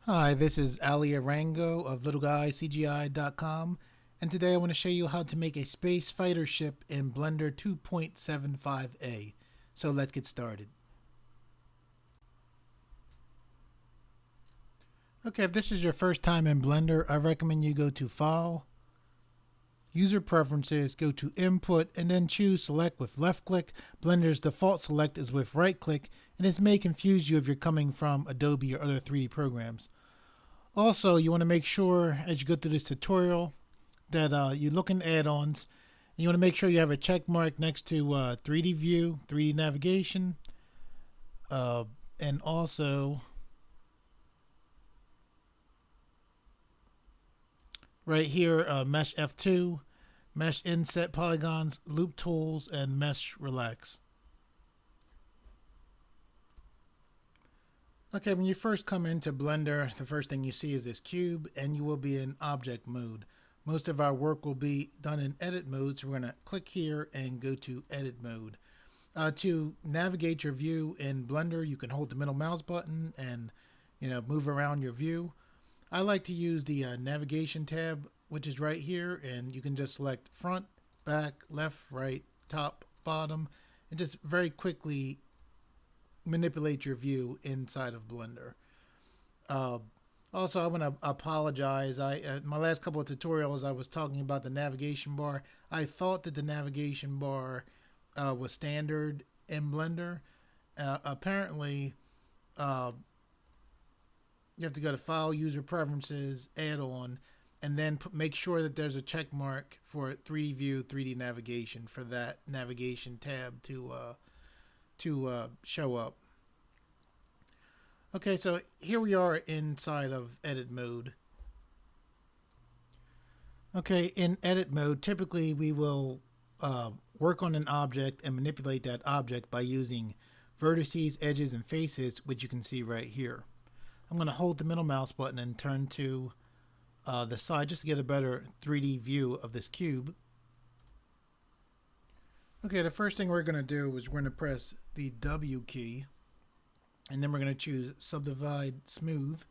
Hi, this is Alimayo Arango of littleguyscgi.com, and today I want to show you how to make a space fighter ship in Blender 2.75a. So let's get started. Okay, if this is your first time in Blender, I recommend you go to File, User Preferences, go to Input, and then choose Select with left click. Blender's default select is with right click, and this may confuse you if you're coming from Adobe or other 3D programs. Also, you want to make sure as you go through this tutorial that you look in add-ons. You want to make sure you have a check mark next to 3D view, 3D navigation, and also right here, mesh F2, mesh inset polygons, loop tools, and mesh relax. Okay, when you first come into Blender, the first thing you see is this cube, and you will be in object mode. Most of our work will be done in edit mode, so we're going to click here and go to edit mode. To navigate your view in Blender, you can hold the middle mouse button and move around your view. I like to use the navigation tab, which is right here, and you can just select front, back, left, right, top, bottom, and just very quickly manipulate your view inside of Blender. Also, I want to apologize. My last couple of tutorials, I was talking about the navigation bar. I thought that the navigation bar was standard in Blender. Apparently, you have to go to File, User Preferences, Add-on, and then make sure that there's a check mark for 3D View, 3D Navigation for that navigation tab to show up. Okay, so here we are inside of edit mode. Okay, in edit mode, typically we will work on an object and manipulate that object by using vertices, edges, and faces, which you can see right here. I'm going to hold the middle mouse button and turn to the side just to get a better 3D view of this cube. Okay, the first thing we're going to do is we're going to press the W key, and then we're going to choose Subdivide Smooth.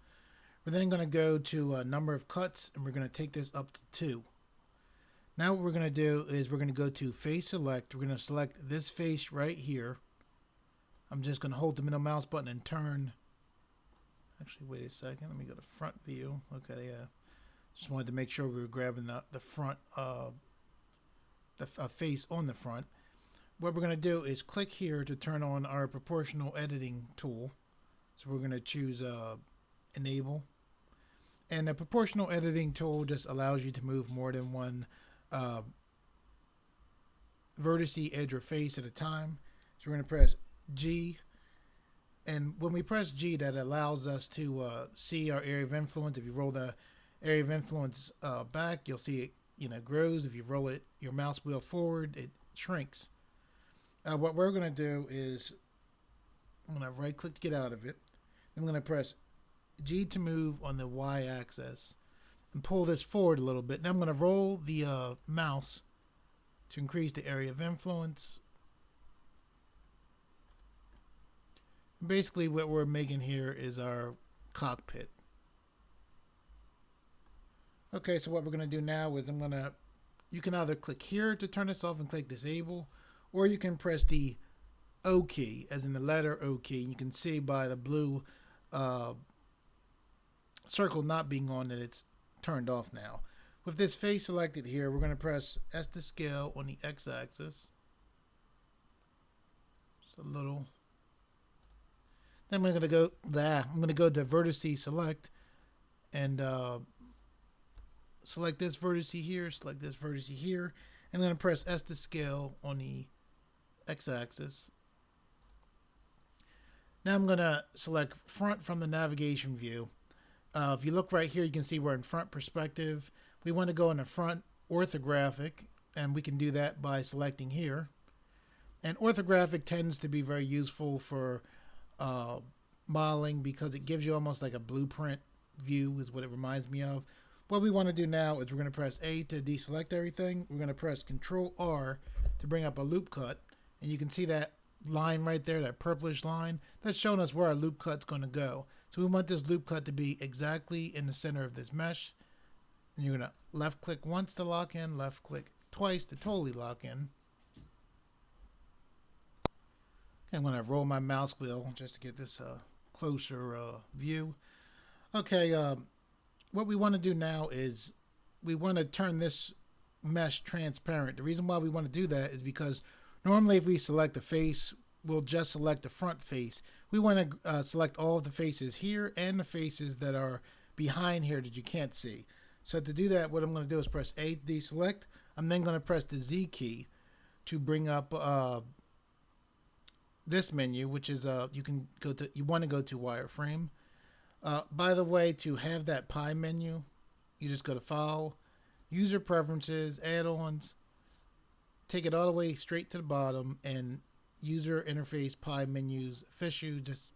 We're then going to go to a number of cuts, and we're going to take this up to 2. Now what we're going to do is we're going to go to Face Select. We're going to select this face right here. I'm just going to hold the middle mouse button and turn. Actually, wait a second. Let me go to front view. Okay, yeah. Just wanted to make sure we were grabbing the front, the face on the front. What we're going to do is click here to turn on our proportional editing tool. So we're going to choose Enable. And the proportional editing tool just allows you to move more than one vertice, edge, or face at a time. So we're going to press G. And when we press G, that allows us to see our area of influence. If you roll the area of influence back, you'll see it grows. If you roll it your mouse wheel forward, it shrinks. What we're going to do is I'm going to right click to get out of it. I'm going to press G to move on the Y axis and pull this forward a little bit. Now I'm going to roll the mouse to increase the area of influence. Basically what we're making here is our cockpit. Okay, so what we're going to do now is you can either click here to turn this off and click disable, or you can press the O key, as in the letter O key. You can see by the blue circle not being on that it's turned off now. With this face selected here, we're going to press S to scale on the X axis. Just a little. Then I'm going to go to vertice select and select this vertice here, select this vertice here, and I'm going to press S to scale on the X-axis. Now I'm going to select front from the navigation view. If you look right here, you can see we're in front perspective. We want to go in the front orthographic, and we can do that by selecting here. And orthographic tends to be very useful for modeling because it gives you almost like a blueprint view is what it reminds me of. What we want to do now is we're going to press A to deselect everything. We're going to press Control R to bring up a loop cut. And you can see that line right there, that purplish line. That's showing us where our loop cut's going to go. So we want this loop cut to be exactly in the center of this mesh. And you're going to left click once to lock in, left click twice to totally lock in. Okay, I'm going to roll my mouse wheel just to get this closer view. Okay, what we want to do now is we want to turn this mesh transparent. The reason why we want to do that is because normally if we select the face, we'll just select the front face. We want to select all of the faces here and the faces that are behind here that you can't see. So to do that, what I'm going to do is press A to deselect. I'm then going to press the Z key to bring up this menu, which is you want to go to wireframe. By the way, to have that pie menu, you just go to File, User Preferences, Add-ons, take it all the way straight to the bottom, and User Interface Pie Menus Official. Just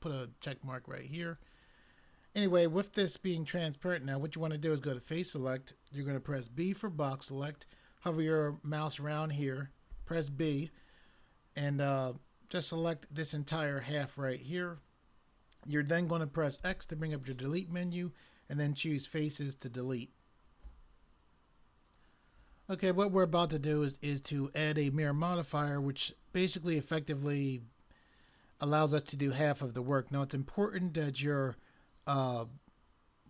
put a check mark right here. Anyway, with this being transparent now, what you want to do is go to Face Select. You're going to press B for Box Select. Hover your mouse around here, press B, and just select this entire half right here. You're then going to press X to bring up your delete menu, and then choose Faces to delete. Okay, what we're about to do is to add a mirror modifier, which basically effectively allows us to do half of the work. Now, it's important that your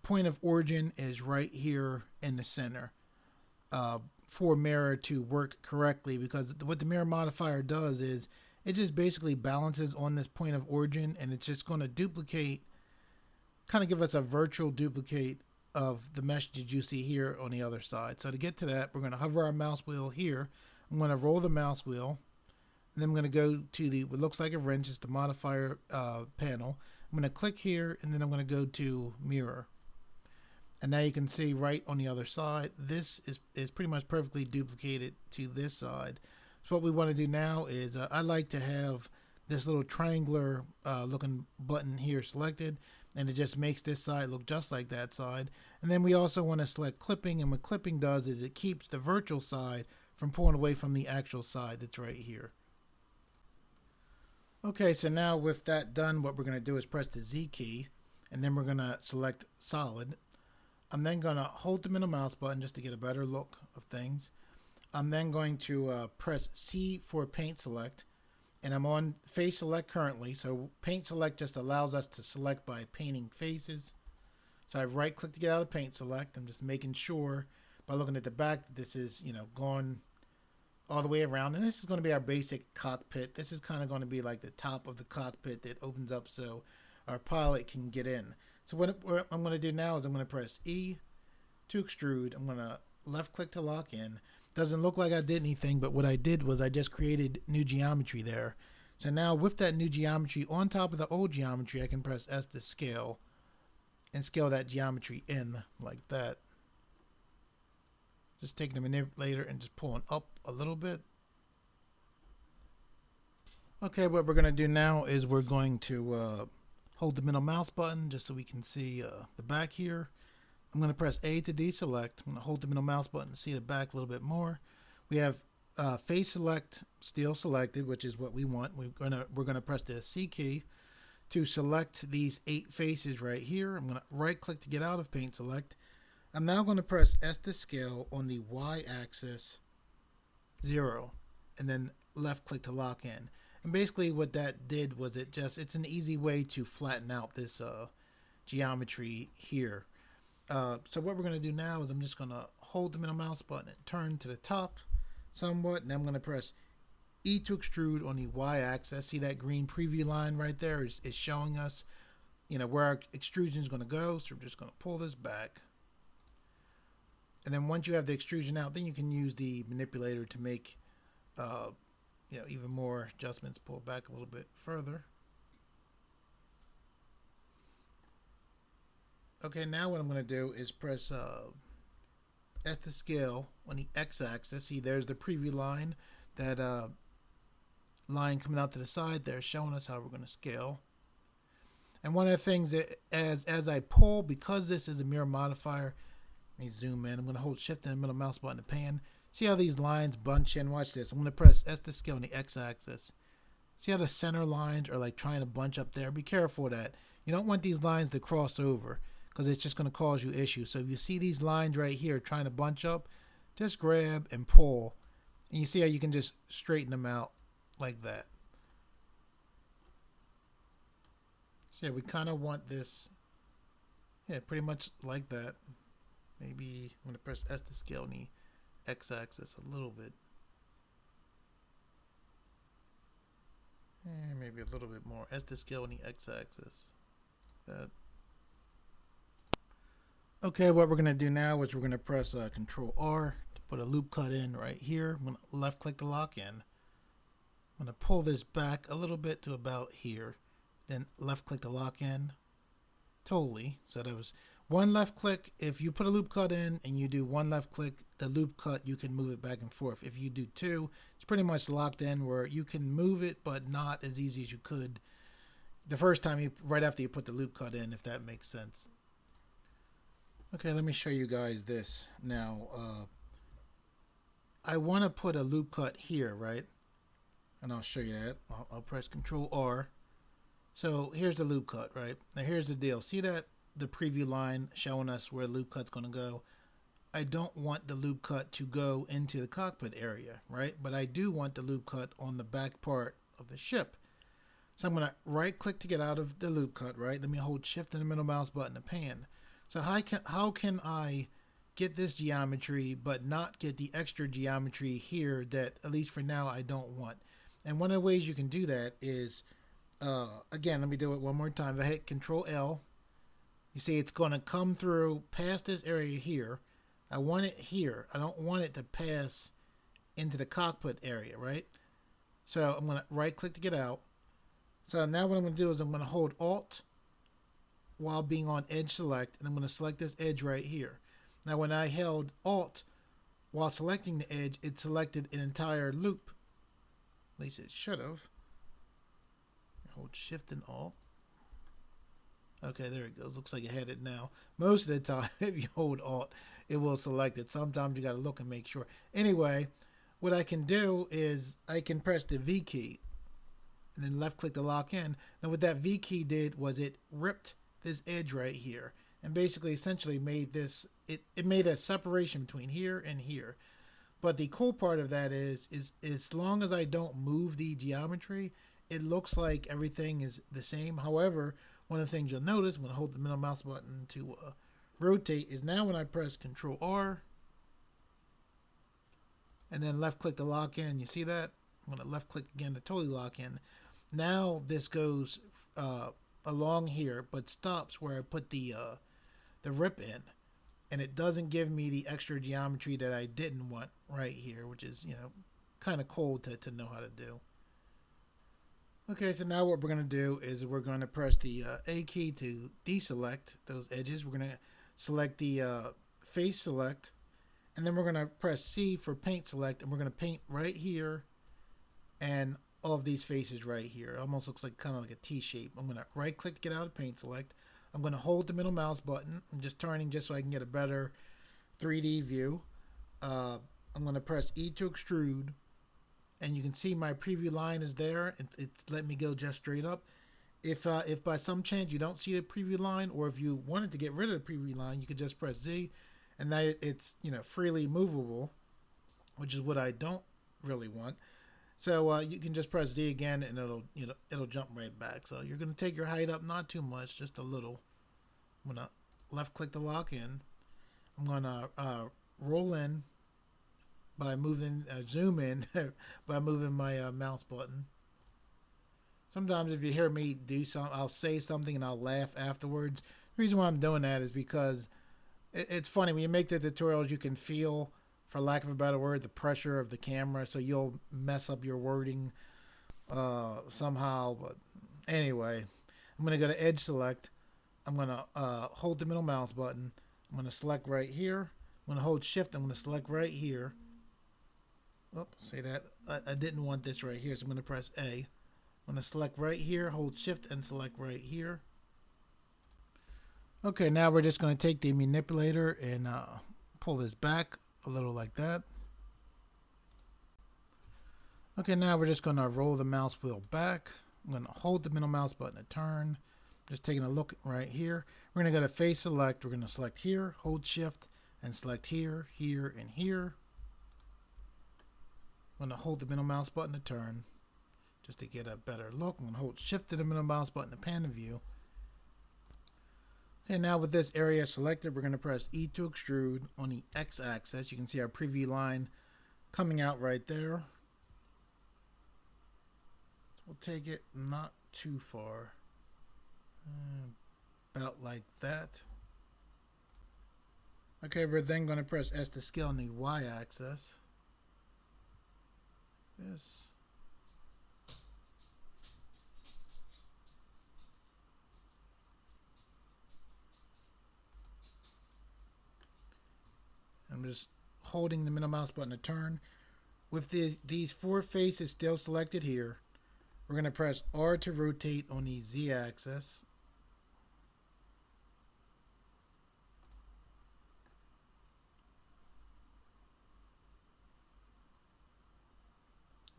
point of origin is right here in the center for mirror to work correctly, because what the mirror modifier does is it just basically balances on this point of origin, and it's just going to duplicate, kind of give us a virtual duplicate of the mesh that you see here on the other side. So to get to that, we're going to hover our mouse wheel here. I'm going to roll the mouse wheel, and then I'm going to go to what looks like a wrench. It's the modifier panel. I'm going to click here, and then I'm going to go to mirror. And now you can see right on the other side, this is pretty much perfectly duplicated to this side. So what we want to do now is I like to have this little triangular looking button here selected, and it just makes this side look just like that side. And then we also want to select clipping, and what clipping does is it keeps the virtual side from pulling away from the actual side that's right here. Okay, so now with that done, what we're going to do is press the Z key, and then we're going to select solid. I'm then going to hold the middle mouse button just to get a better look of things. I'm then going to press C for paint select, and I'm on face select currently. So paint select just allows us to select by painting faces. So I've right clicked to get out of paint select. I'm just making sure by looking at the back that this is, going all the way around. And this is going to be our basic cockpit. This is kind of going to be like the top of the cockpit that opens up so our pilot can get in. So what I'm going to do now is I'm going to press E to extrude. I'm going to left click to lock in. Doesn't look like I did anything, but what I did was I just created new geometry there. So now with that new geometry on top of the old geometry, I can press S to scale and scale that geometry in like that. Just taking the manipulator and just pulling up a little bit. Okay, what we're going to do now is we're going to hold the middle mouse button just so we can see the back here. I'm going to press A to deselect. I'm going to hold the middle mouse button to see the back a little bit more. We have face select still selected, which is what we want. We're going to press the C key to select these 8 faces right here. I'm going to right click to get out of paint select. I'm now going to press S to scale on the Y axis 0, and then left click to lock in. And basically what that did was it's an easy way to flatten out this geometry here. So what we're going to do now is I'm just going to hold the middle mouse button and turn to the top somewhat, and I'm going to press E to extrude on the Y axis. See that green preview line right there is showing us, where our extrusion is going to go. So we're just going to pull this back. And then once you have the extrusion out, then you can use the manipulator to make, even more adjustments. Pull it back a little bit further. Okay, now what I'm going to do is press S to scale on the X axis. See, there's the preview line, that line coming out to the side there, showing us how we're going to scale. And one of the things that as I pull, because this is a mirror modifier, let me zoom in. I'm going to hold shift and middle mouse button to pan. See how these lines bunch in? Watch this. I'm going to press S to scale on the X axis. See how the center lines are like trying to bunch up there? Be careful of that. You don't want these lines to cross over because it's just going to cause you issues. So if you see these lines right here trying to bunch up, just grab and pull. And you see how you can just straighten them out like that. So yeah, we kind of want this, yeah, pretty much like that. Maybe I'm going to press S to scale on the x-axis a little bit. And maybe a little bit more. S to scale on the x-axis. That. Okay, what we're going to do now is we're going to press Control R to put a loop cut in right here. I'm going to left click to lock in. I'm going to pull this back a little bit to about here. Then left click to lock in. Totally. So that was one left click. If you put a loop cut in and you do one left click, the loop cut, you can move it back and forth. If you do two, it's pretty much locked in where you can move it, but not as easy as you could the first time, right after you put the loop cut in, if that makes sense. Okay, let me show you guys this. Now, I want to put a loop cut here, right? And I'll show you that. I'll press Control R. So here's the loop cut, right? Now here's the deal. See that the preview line showing us where the loop cut's going to go? I don't want the loop cut to go into the cockpit area, right? But I do want the loop cut on the back part of the ship. So I'm going to right click to get out of the loop cut, right? Let me hold shift and the middle mouse button to pan. So how can I get this geometry but not get the extra geometry here that, at least for now, I don't want? And one of the ways you can do that is, again, let me do it one more time. If I hit Control L, you see it's going to come through past this area here. I want it here. I don't want it to pass into the cockpit area, right? So I'm going to right click to get out. So now what I'm going to do is I'm going to hold Alt while being on Edge Select, and I'm going to select this edge right here. Now when I held Alt while selecting the edge, it selected an entire loop. At least it should have. Hold Shift and Alt. Okay, there it goes. Looks like it had it now. Most of the time, if you hold Alt, it will select it. Sometimes you got to look and make sure. Anyway, what I can do is I can press the V key and then left click to lock in. Now what that V key did was it ripped this edge right here and basically essentially made this, it made a separation between here and here. But the cool part of that is as long as I don't move the geometry, it looks like everything is the same. However, one of the things you'll notice when I hold the middle mouse button to rotate is now when I press Control R and then left click to lock in, you see that? I'm going to left click again to totally lock in. Now this goes along here but stops where I put the rip in, and it doesn't give me the extra geometry that I didn't want right here, which is, you know, kind of cool to know how to do. Okay, so now what we're going to do is we're going to press the A key to deselect those edges. We're going to select the face select, and then we're going to press C for paint select, and we're going to paint right here and all of these faces right here. It almost looks like kind of like a T shape. I'm going to right click to get out of paint select. I'm going to hold the middle mouse button. I'm just turning just so I can get a better 3D view. I'm going to press E to extrude. And you can see my preview line is there. It's let me go just straight up. If by some chance you don't see the preview line, or if you wanted to get rid of the preview line, you could just press Z, and now it's, you know, freely movable, which is what I don't really want. So you can just press Z again, and it'll jump right back. So you're gonna take your height up, not too much, just a little. I'm gonna left click to lock in. I'm gonna roll in by moving, zoom in by moving my mouse button. Sometimes if you hear me do something, I'll say something and I'll laugh afterwards. The reason why I'm doing that is because it's funny. When you make the tutorials, you can feel, for lack of a better word, the pressure of the camera. So you'll mess up your wording somehow. But anyway, I'm going to go to Edge Select. I'm going to hold the middle mouse button. I'm going to select right here. I'm going to hold Shift. I'm going to select right here. Oops, see that? I didn't want this right here, so I'm going to press A. I'm going to select right here, hold Shift, and select right here. Okay, now we're just going to take the manipulator and pull this back a little like that. Okay, now we're just going to roll the mouse wheel back. I'm going to hold the middle mouse button to turn. Just taking a look right here. We're going to go to face select. We're going to select here, hold shift, and select here, here, and here. I'm going to hold the middle mouse button to turn just to get a better look. I'm going to hold shift to the middle mouse button to pan the view. Okay, now with this area selected, we're going to press E to extrude on the X axis. You can see our preview line coming out right there. So we'll take it not too far. About like that. Okay, we're then going to press S to scale on the Y axis. This. I'm just holding the middle mouse button to turn. With these four faces still selected here, we're going to press R to rotate on the Z axis.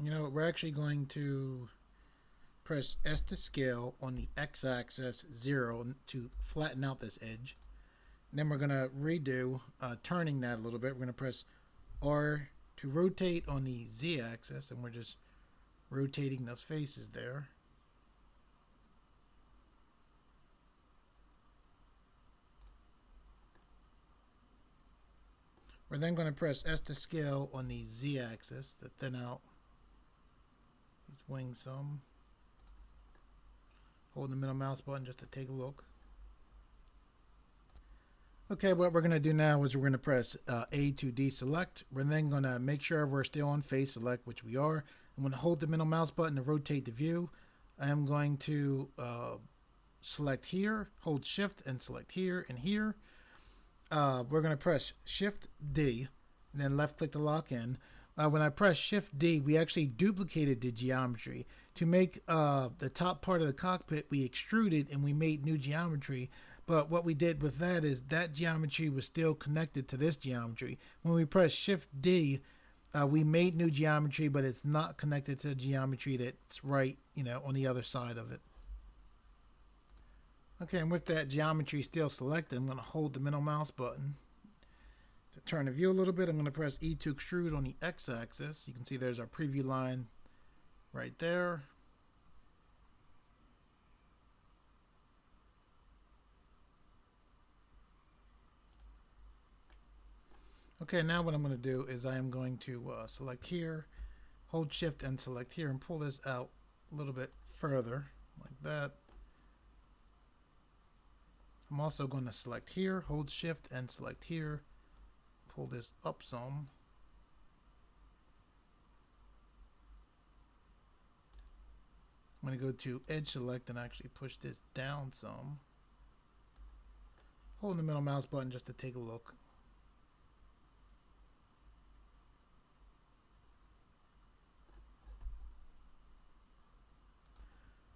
You know, we're actually going to press S to scale on the X axis 0 to flatten out this edge. And then we're going to redo turning that a little bit. We're going to press R to rotate on the Z axis, and we're just rotating those faces there. We're then going to press S to scale on the Z axis to thin out these wings some. Hold the middle mouse button just to take a look. Okay, what we're going to do now is we're going to press A to deselect. We're then going to make sure we're still on face select, which we are. I'm going to hold the middle mouse button to rotate the view. I'm going to select here, hold shift and select here and here. We're going to press shift D and then left click to lock in. When I press shift D, we actually duplicated the geometry. To make the top part of the cockpit, we extruded and we made new geometry. But what we did with that is that geometry was still connected to this geometry. When we press shift D, we made new geometry, but it's not connected to the geometry that's right, on the other side of it. Okay, and with that geometry still selected, I'm going to hold the middle mouse button to turn the view a little bit. I'm going to press E to extrude on the X axis. You can see there's our preview line right there. Okay, now what I'm going to do is I am going to select here, hold shift and select here and pull this out a little bit further like that. I'm also going to select here, hold shift and select here, pull this up some. I'm going to go to edge select and actually push this down some. Hold the middle mouse button just to take a look.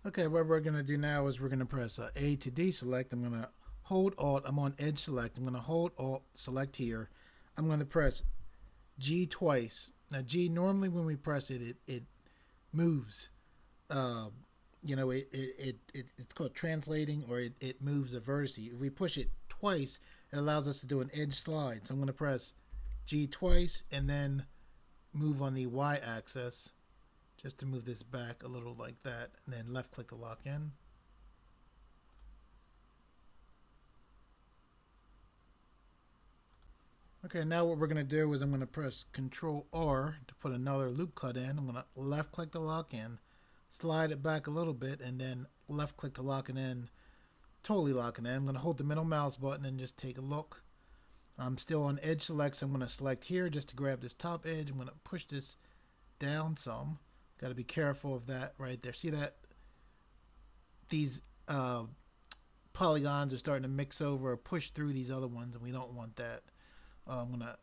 Okay, what we're going to do now is we're going to press A to deselect. I'm going to hold Alt. I'm on edge select. I'm going to hold Alt, select here. I'm going to press G twice. Now G, normally when we press it, it moves. It's called translating, or it moves the vertice. If we push it twice, it allows us to do an edge slide. So I'm going to press G twice and then move on the Y axis just to move this back a little like that, and then left click to lock in. Okay, now what we're going to do is I'm going to press Control R to put another loop cut in. I'm going to left click to lock in, slide it back a little bit, and then left click to lock it in, totally lock it in. I'm going to hold the middle mouse button and just take a look. I'm still on edge select, so I'm going to select here just to grab this top edge. I'm going to push this down some. Got to be careful of that right there. See that? These polygons are starting to mix over or push through these other ones, and we don't want that. I'm going to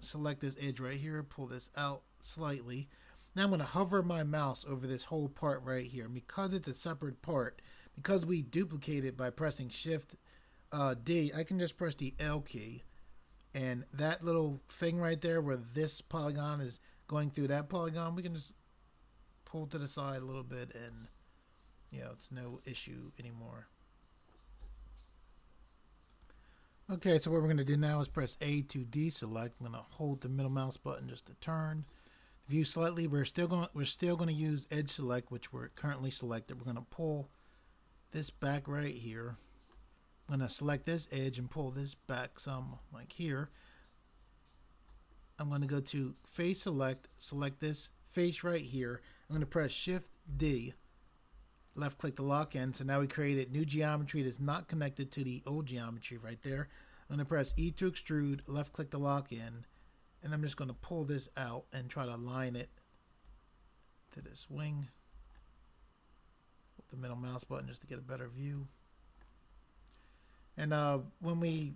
select this edge right here, pull this out slightly. Now I'm going to hover my mouse over this whole part right here. And because it's a separate part, because we duplicate it by pressing Shift D, I can just press the L key. And that little thing right there where this polygon is going through that polygon, we can just pull to the side a little bit, and it's no issue anymore. Okay, so what we're going to do now is press A to deselect. I'm going to hold the middle mouse button just to turn. View slightly. We're still going to use edge select, which we're currently selected. We're going to pull this back right here. I'm going to select this edge and pull this back some like here. I'm going to go to face select, select this face right here. I'm going to press Shift D, left click to lock in. So now we created new geometry that's not connected to the old geometry right there. I'm going to press E to extrude, left click to lock in, and I'm just going to pull this out and try to align it to this wing with the middle mouse button just to get a better view. And when we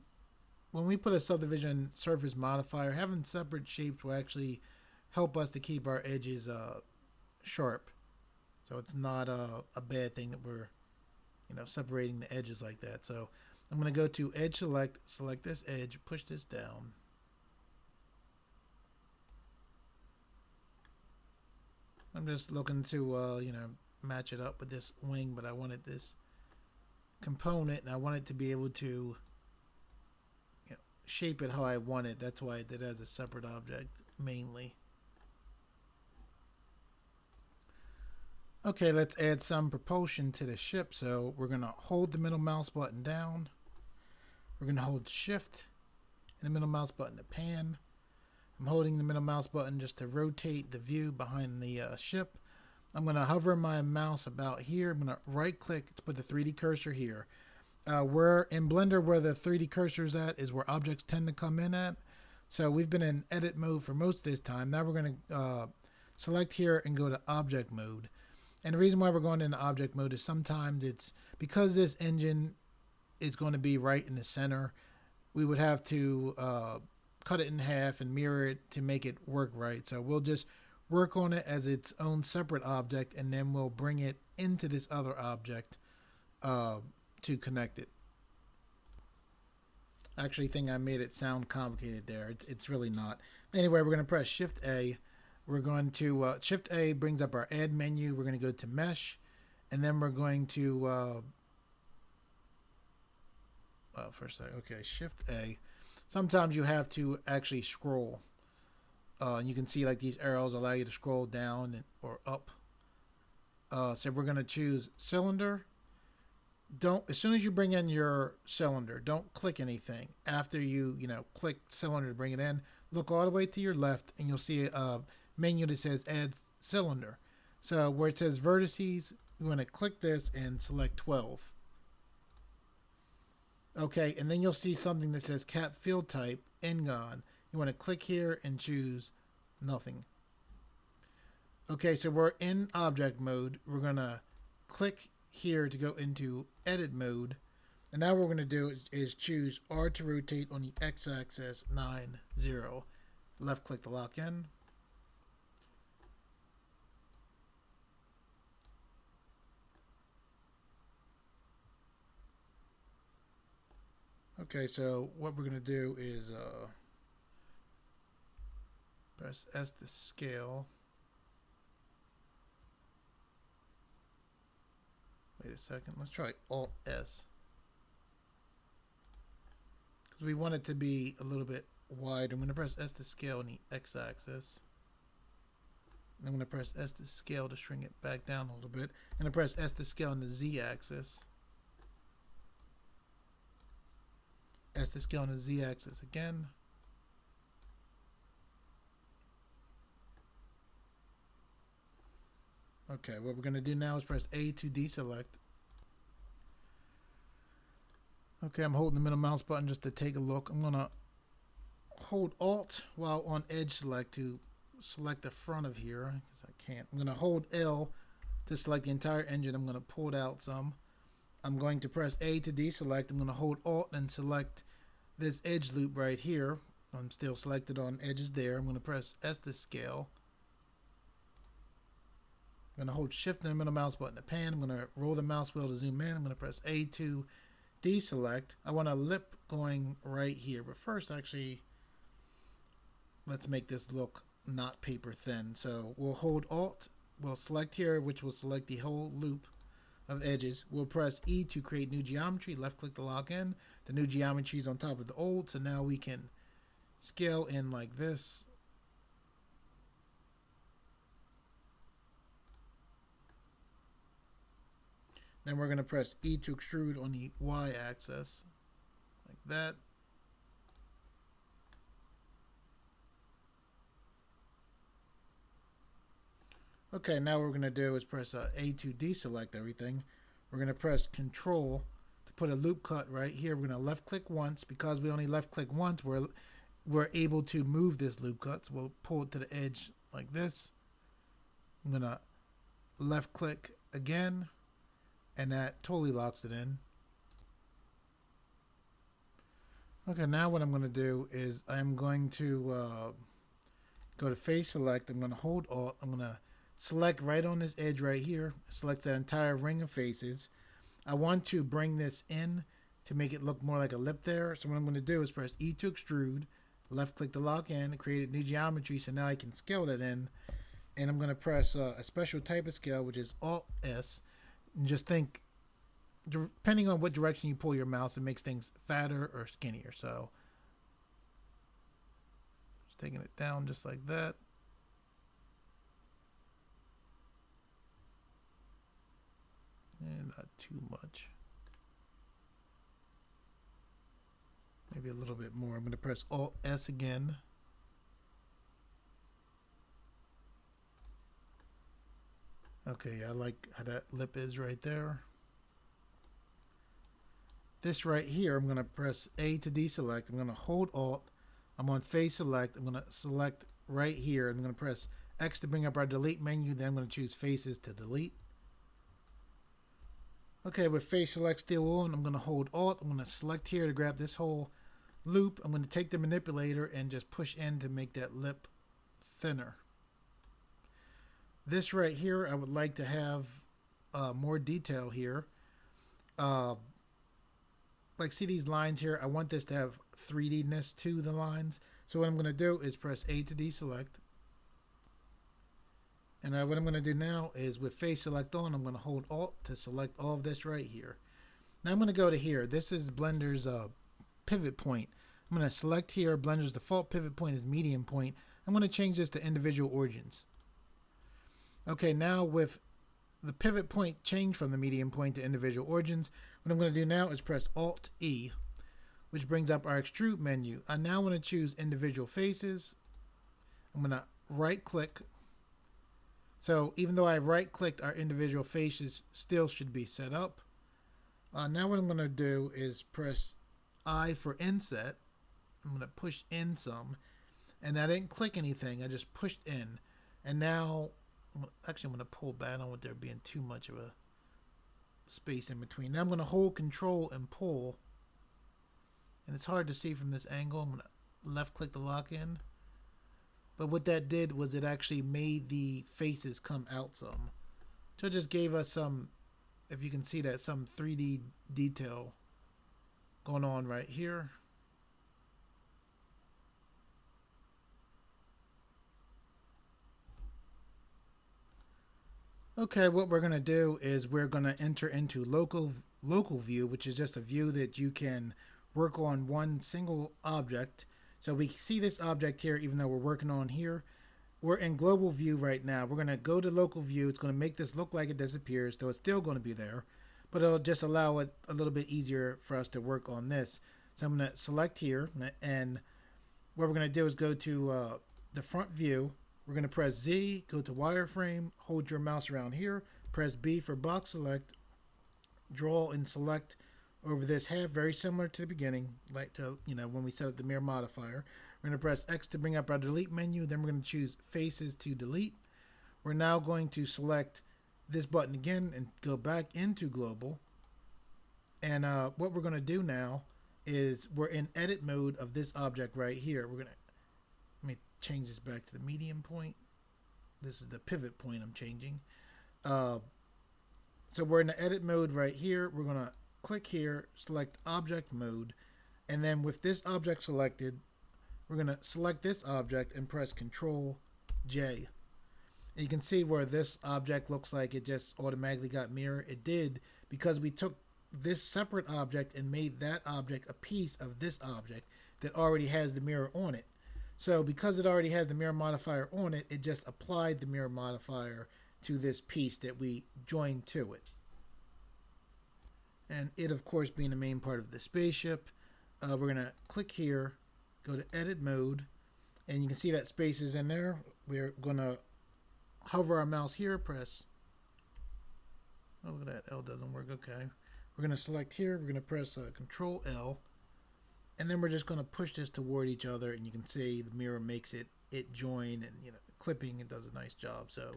put a subdivision surface modifier, having separate shapes will actually help us to keep our edges sharp. So it's not a bad thing that we're, separating the edges like that. So I'm going to go to edge select, select this edge, push this down. I'm just looking to, match it up with this wing, but I wanted this component and I want it to be able to shape it how I want it. That's why I did it as a separate object mainly. Okay, let's add some propulsion to the ship. So we're going to hold the middle mouse button down. We're going to hold Shift and the middle mouse button to pan. I'm holding the middle mouse button just to rotate the view behind the ship. I'm going to hover my mouse about here. I'm going to right click to put the 3D cursor here. Where in Blender where the 3D cursor is at is where objects tend to come in at. So we've been in edit mode for most of this time. Now we're going to select here and go to object mode. And the reason why we're going into object mode is sometimes it's because this engine is going to be right in the center. We would have to cut it in half and mirror it to make it work right. So we'll just work on it as its own separate object, and then we'll bring it into this other object to connect it. I actually think I made it sound complicated there. It's really not. Anyway, we're going to press Shift A. We're going to Shift A brings up our add menu. We're going to go to mesh, and then we're going to first okay, Shift A. Sometimes you have to actually scroll. You can see like these arrows allow you to scroll down or up. So we're going to choose cylinder. As soon as you bring in your cylinder, don't click anything. After you click cylinder to bring it in, look all the way to your left and you'll see a menu that says add cylinder. So where it says vertices, you want to click this and select 12. Okay, and then you'll see something that says cap field type Ngon. You want to click here and choose nothing. Okay, so we're in object mode. We're going to click here to go into edit mode. And now what we're going to do is choose R to rotate on the x-axis 9, 0. Left click to lock in. Okay, so what we're going to do is press S to scale. Wait a second. Let's try Alt S. Because we want it to be a little bit wide. I'm going to press S to scale on the x-axis. I'm going to press S to scale to shrink it back down a little bit. I'm going to press S to scale on the z-axis. S to scale on the z-axis again. Okay, what we're going to do now is press A to deselect. Okay, I'm holding the middle mouse button just to take a look. I'm going to hold Alt while on edge select to select the front of here, because I can't. I'm going to hold L to select the entire engine. I'm going to pull it out some. I'm going to press A to deselect. I'm going to hold Alt and select this edge loop right here. I'm still selected on edges there. I'm going to press S to scale. I'm going to hold Shift and the middle mouse button to pan. I'm going to roll the mouse wheel to zoom in. I'm going to press A to deselect. I want a lip going right here. But first, actually, let's make this look not paper thin. So we'll hold Alt. We'll select here, which will select the whole loop of edges. We'll press E to create new geometry. Left click to lock in. The new geometry is on top of the old, so now we can scale in like this. Then we're going to press E to extrude on the Y axis like that. Okay, now what we're going to do is press A to deselect everything. We're going to press Control to put a loop cut right here. We're going to left click once. Because we only left click once, we're able to move this loop cut. So we'll pull it to the edge like this. I'm going to left click again, and that totally locks it in. Okay, now what I'm going to do is I'm going to go to Face Select. I'm going to hold Alt. I'm going to select right on this edge right here. Select that entire ring of faces. I want to bring this in to make it look more like a lip there. So what I'm going to do is press E to extrude, left click to lock in, create a new geometry. So now I can scale that in. And I'm going to press a special type of scale, which is Alt S. And just think, depending on what direction you pull your mouse, it makes things fatter or skinnier. So just taking it down just like that. And not too much. Maybe a little bit more. I'm going to press Alt S again. Okay, I like how that lip is right there. This right here, I'm going to press A to deselect. I'm going to hold Alt. I'm on Face Select. I'm going to select right here. I'm going to press X to bring up our delete menu. Then I'm going to choose Faces to delete. Okay, with Face Select still on, I'm going to hold Alt. I'm going to select here to grab this whole loop. I'm going to take the manipulator and just push in to make that lip thinner. This right here, I would like to have more detail here. Like, see these lines here? I want this to have 3D-ness to the lines. So what I'm going to do is press A to deselect. And what I'm going to do now is with Face Select on, I'm going to hold Alt to select all of this right here. Now I'm going to go to here. This is Blender's pivot point. I'm going to select here. Blender's default pivot point is medium point. I'm going to change this to individual origins. Okay, now with the pivot point changed from the medium point to individual origins, what I'm going to do now is press Alt E, which brings up our extrude menu. I now want to choose individual faces. I'm going to right click. So even though I right clicked, our individual faces still should be set up. Now what I'm going to do is press I for inset. I'm going to push in some, and I didn't click anything. I just pushed in, and now actually I'm going to pull back. I don't want there being too much of a space in between. Now I'm going to hold Control and pull, and it's hard to see from this angle. I'm going to left click to lock in. But what that did was it actually made the faces come out some. So it just gave us some, if you can see that, some 3D detail going on right here. Okay, what we're going to do is we're going to enter into local view, which is just a view that you can work on one single object. So we see this object here, even though we're working on here. We're in global view right now. We're going to go to local view. It's going to make this look like it disappears, though it's still going to be there. But it'll just allow it a little bit easier for us to work on this. So I'm going to select here. And what we're going to do is go to the front view. We're going to press Z, go to wireframe, hold your mouse around here. Press B for box select. Draw and select over this half, very similar to the beginning, like to, when we set up the mirror modifier. We're going to press X to bring up our delete menu. Then we're going to choose faces to delete. We're now going to select this button again and go back into global. And what we're going to do now is we're in edit mode of this object right here. We're going to, let me change this back to the medium point. This is the pivot point I'm changing. So we're in the edit mode right here. We're going to click here, select object mode, and then with this object selected, we're going to select this object and press Control J. And you can see where this object looks like it just automatically got mirror. It did because we took this separate object and made that object a piece of this object that already has the mirror on it. So because it already has the mirror modifier on it, it just applied the mirror modifier to this piece that we joined to it. And it, of course, being the main part of the spaceship, we're going to click here, go to edit mode, and you can see that space is in there. We're going to hover our mouse here, press. Oh, look at that. L doesn't work. Okay. We're going to select here. We're going to press Control L. And then we're just going to push this toward each other. And you can see the mirror makes it join. And, clipping, it does a nice job. So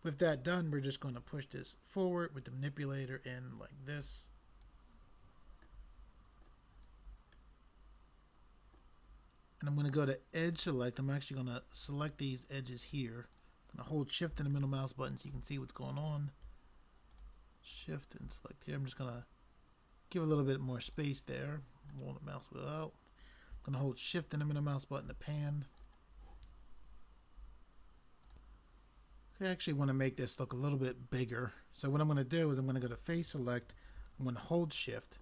with that done, we're just going to push this forward with the manipulator in like this. And I'm going to go to Edge Select. I'm actually going to select these edges here. I'm going to hold Shift and the middle mouse button so you can see what's going on. Shift and select here. I'm just going to give a little bit more space there. Roll the mouse wheel out. I'm going to hold Shift and the middle mouse button to pan. I actually want to make this look a little bit bigger. So what I'm going to do is I'm going to go to Face Select. I'm going to hold Shift.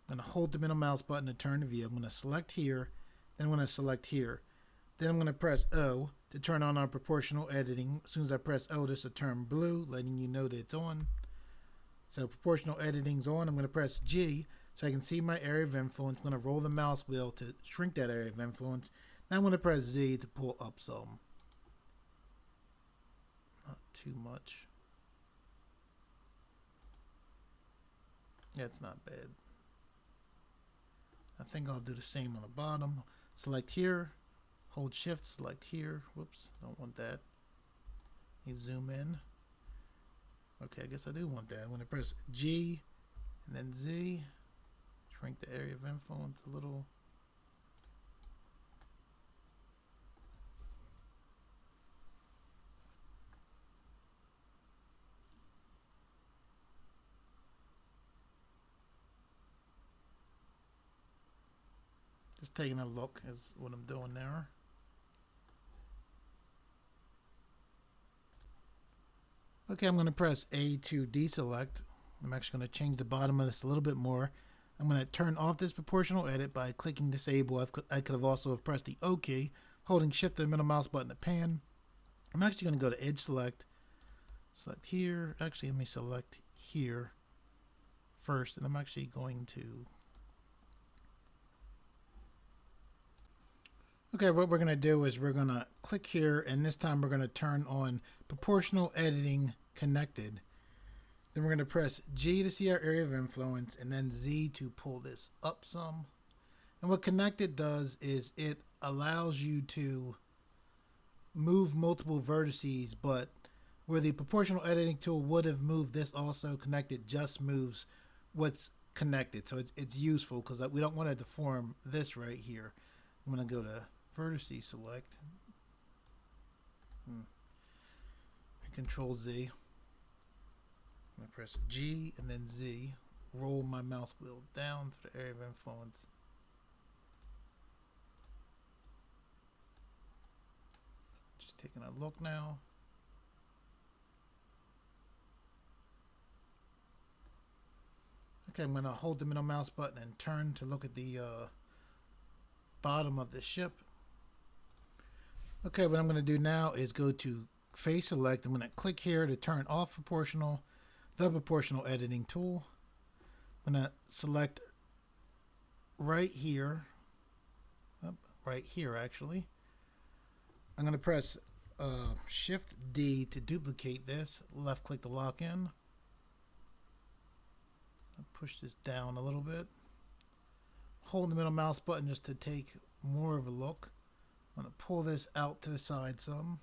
I'm going to hold the middle mouse button to turn the view. I'm going to select here. Then I'm going to select here. Then I'm going to press O to turn on our proportional editing. As soon as I press O, this will turn blue, letting you know that it's on. So proportional editing's on. I'm going to press G so I can see my area of influence. I'm going to roll the mouse wheel to shrink that area of influence. Now I'm going to press Z to pull up some. Not too much. That's not bad. I think I'll do the same on the bottom. Select here, hold Shift, select here. Whoops, don't want that. You zoom in. Okay, I guess I do want that. I'm going to press G and then Z. Shrink the area of influence a little. Just taking a look is what I'm doing there. Okay, I'm going to press A to deselect. I'm actually going to change the bottom of this a little bit more. I'm going to turn off this proportional edit by clicking disable. I could have also have pressed the O key, holding Shift and middle mouse button to pan. I'm actually going to go to Edge Select. Select here. Actually, let me select here first, and I'm actually going to... Okay, what we're going to do is we're going to click here, and this time we're going to turn on proportional editing connected. Then we're going to press G to see our area of influence, and then Z to pull this up some. And what connected does is it allows you to move multiple vertices, but where the proportional editing tool would have moved this also, connected just moves what's connected. So it's useful because we don't want to deform this right here. I'm going to go to Vertice Select. Control Z. I'm going to press G and then Z. Roll my mouse wheel down for the area of influence. Just taking a look now. Okay, I'm going to hold the middle mouse button and turn to look at the bottom of the ship. Okay, what I'm going to do now is go to Face Select. I'm going to click here to turn off the proportional editing tool. I'm going to select right here, actually. I'm going to press Shift D to duplicate this. Left click to lock in. I'll push this down a little bit. Hold the middle mouse button just to take more of a look. I'm going to pull this out to the side some.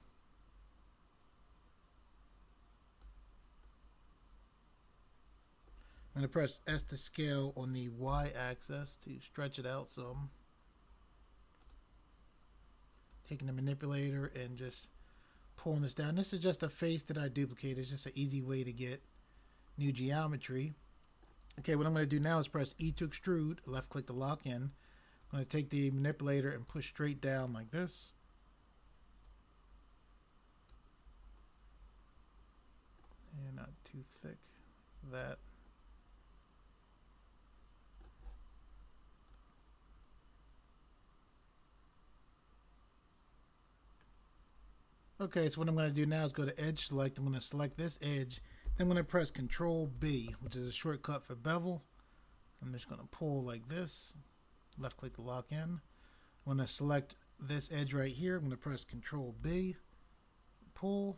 I'm going to press S to scale on the Y axis to stretch it out some. Taking the manipulator and just pulling this down. This is just a face that I duplicated. It's just an easy way to get new geometry. Okay, what I'm going to do now is press E to extrude, left click to lock in. I'm going to take the manipulator and push straight down like this. too thick. That. Okay, so what I'm going to do now is go to Edge Select. I'm going to select this edge. Then I'm going to press Control B, which is a shortcut for bevel. I'm just going to pull like this. Left click to lock in. I'm going to select this edge right here. I'm going to press Control B, pull.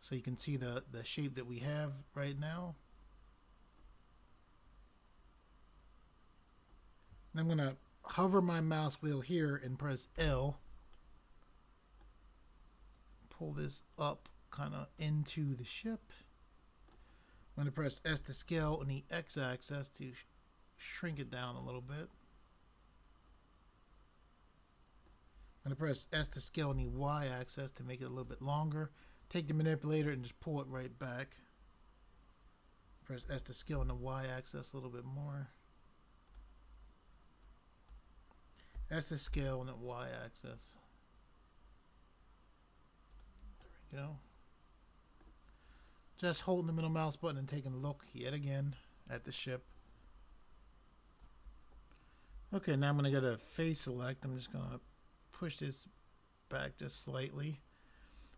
So you can see the shape that we have right now. And I'm going to hover my mouse wheel here and press L. Pull this up kind of into the ship. I'm going to press S to scale on the X axis to shrink it down a little bit. I'm going to press S to scale on the Y axis to make it a little bit longer. Take the manipulator and just pull it right back. Press S to scale on the Y axis a little bit more. S to scale on the Y axis. There we go. Just holding the middle mouse button and taking a look yet again at the ship. Okay, now I'm going to go to face select. I'm just going to push this back just slightly.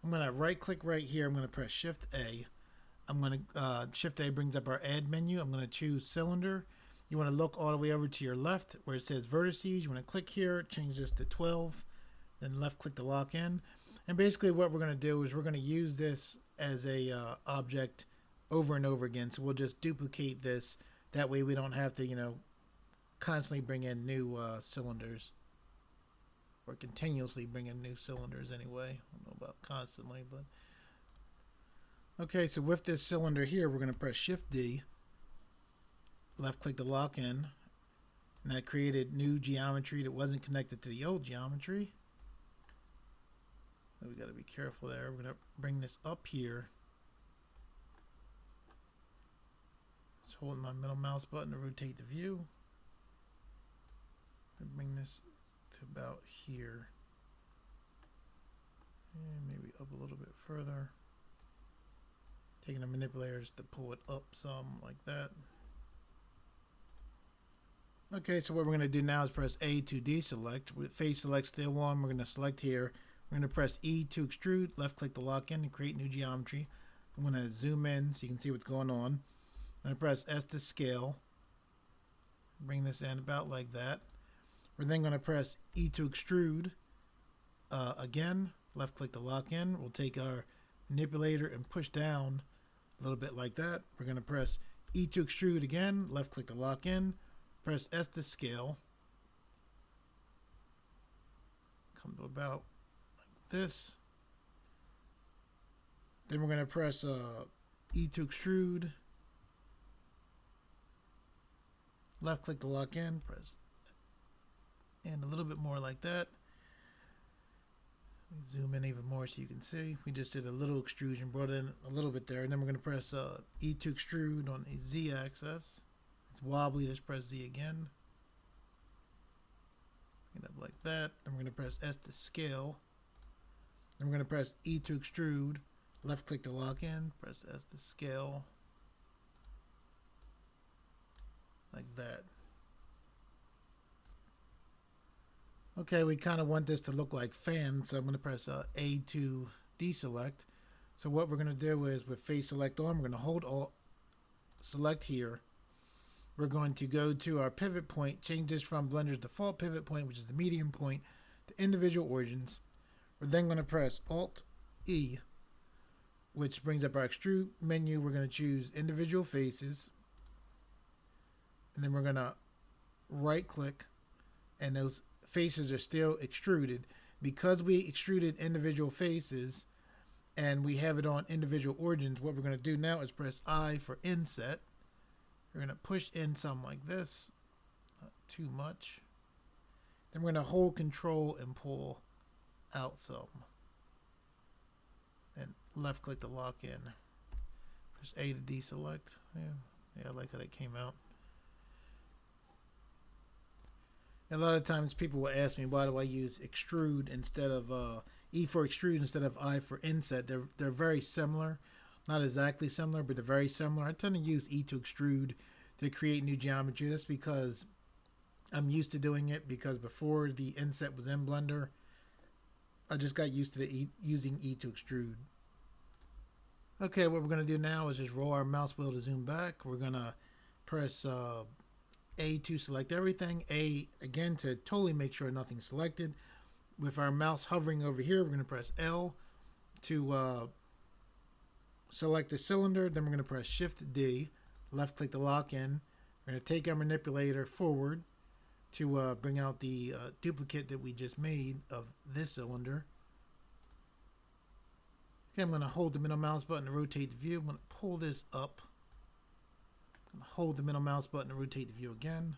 I'm going to right click right here. I'm going to press Shift A. I'm going to Shift A brings up our add menu. I'm going to choose cylinder. You want to look all the way over to your left where it says vertices. You want to click here, change this to 12, then left click to lock in. And basically what we're going to do is we're going to use this as a object over and over again. So we'll just duplicate this. That way we don't have to, constantly bring in new cylinders. Or continuously bring in new cylinders anyway. I don't know about constantly, but... Okay, so with this cylinder here, we're going to press Shift D. Left click to lock in. And that created new geometry that wasn't connected to the old geometry. So we got to be careful there. We're going to bring this up here. Just holding my middle mouse button to rotate the view. And bring this to about here. And maybe up a little bit further. Taking the manipulators to pull it up some like that. Okay, so what we're going to do now is press A to deselect. With face select still on, we're going to select here. We're going to press E to extrude, left click to lock in and create new geometry. I'm going to zoom in so you can see what's going on. I'm going to press S to scale. Bring this in about like that. We're then going to press E to extrude again, left click to lock in. We'll take our manipulator and push down a little bit like that. We're going to press E to extrude again, left click to lock in. Press S to scale. Come to about like this. Then we're going to press E to extrude. Left click to lock in. Press and a little bit more like that. Zoom in even more so you can see. We just did a little extrusion, brought in a little bit there. And then we're going to press E to extrude on a Z axis. It's wobbly, just press Z again. Bring it up like that. Then we're going to press S to scale. Then we're going to press E to extrude. Left click to lock in. Press S to scale. Like that. Okay, we kind of want this to look like fans, so I'm going to press A to deselect. So what we're going to do is with face select on, we're going to hold Alt, select here. We're going to go to our pivot point, change this from Blender's default pivot point, which is the medium point, to individual origins. We're then going to press Alt E, which brings up our extrude menu. We're going to choose individual faces. And then we're going to right click, and those faces are still extruded. Because we extruded individual faces and we have it on individual origins, what we're going to do now is press I for inset. We're going to push in some like this, not too much. Then we're going to hold control and pull out some. And left click to lock in. Press A to deselect. Yeah, I like how that came out. A lot of times people will ask me, why do I use extrude instead of E for extrude instead of I for inset. They're very similar. Not exactly similar, but they're very similar. I tend to use E to extrude to create new geometry. That's because I'm used to doing it, because before the inset was in Blender, I just got used to using E to extrude. Okay, what we're going to do now is just roll our mouse wheel to zoom back. We're going to press A to select everything. A, again, to totally make sure nothing's selected. With our mouse hovering over here, we're going to press L to select the cylinder. Then we're going to press Shift D, left click to lock in. We're going to take our manipulator forward to bring out the duplicate that we just made of this cylinder. Okay, I'm going to hold the middle mouse button to rotate the view. I'm going to pull this up. I'm going to hold the middle mouse button to rotate the view again.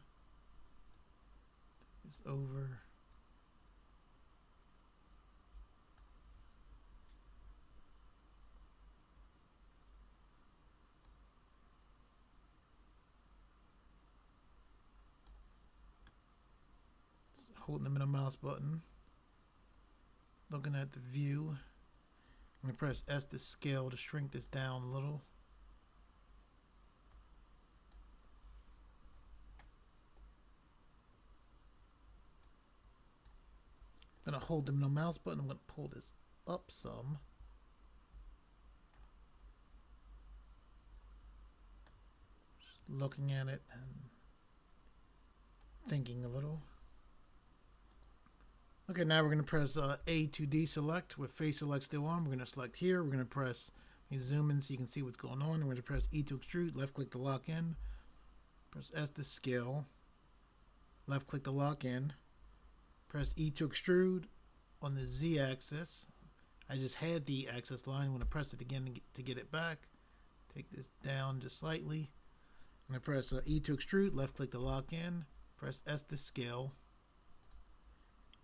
Take this over. Holding the middle mouse button, looking at the view. I'm going to press S to scale to shrink this down a little. I'm going to hold the middle mouse button. I'm going to pull this up some. Just looking at it and thinking a little. Okay, now we're going to press A to deselect with face select still on. We're going to select here. We're going to press, let me zoom in so you can see what's going on. We're going to press E to extrude, left click to lock in. Press S to scale, left click to lock in. Press E to extrude on the Z axis. I just had the axis line. I'm going to press it again to get it back. Take this down just slightly. I'm going to press E to extrude, left click to lock in. Press S to scale.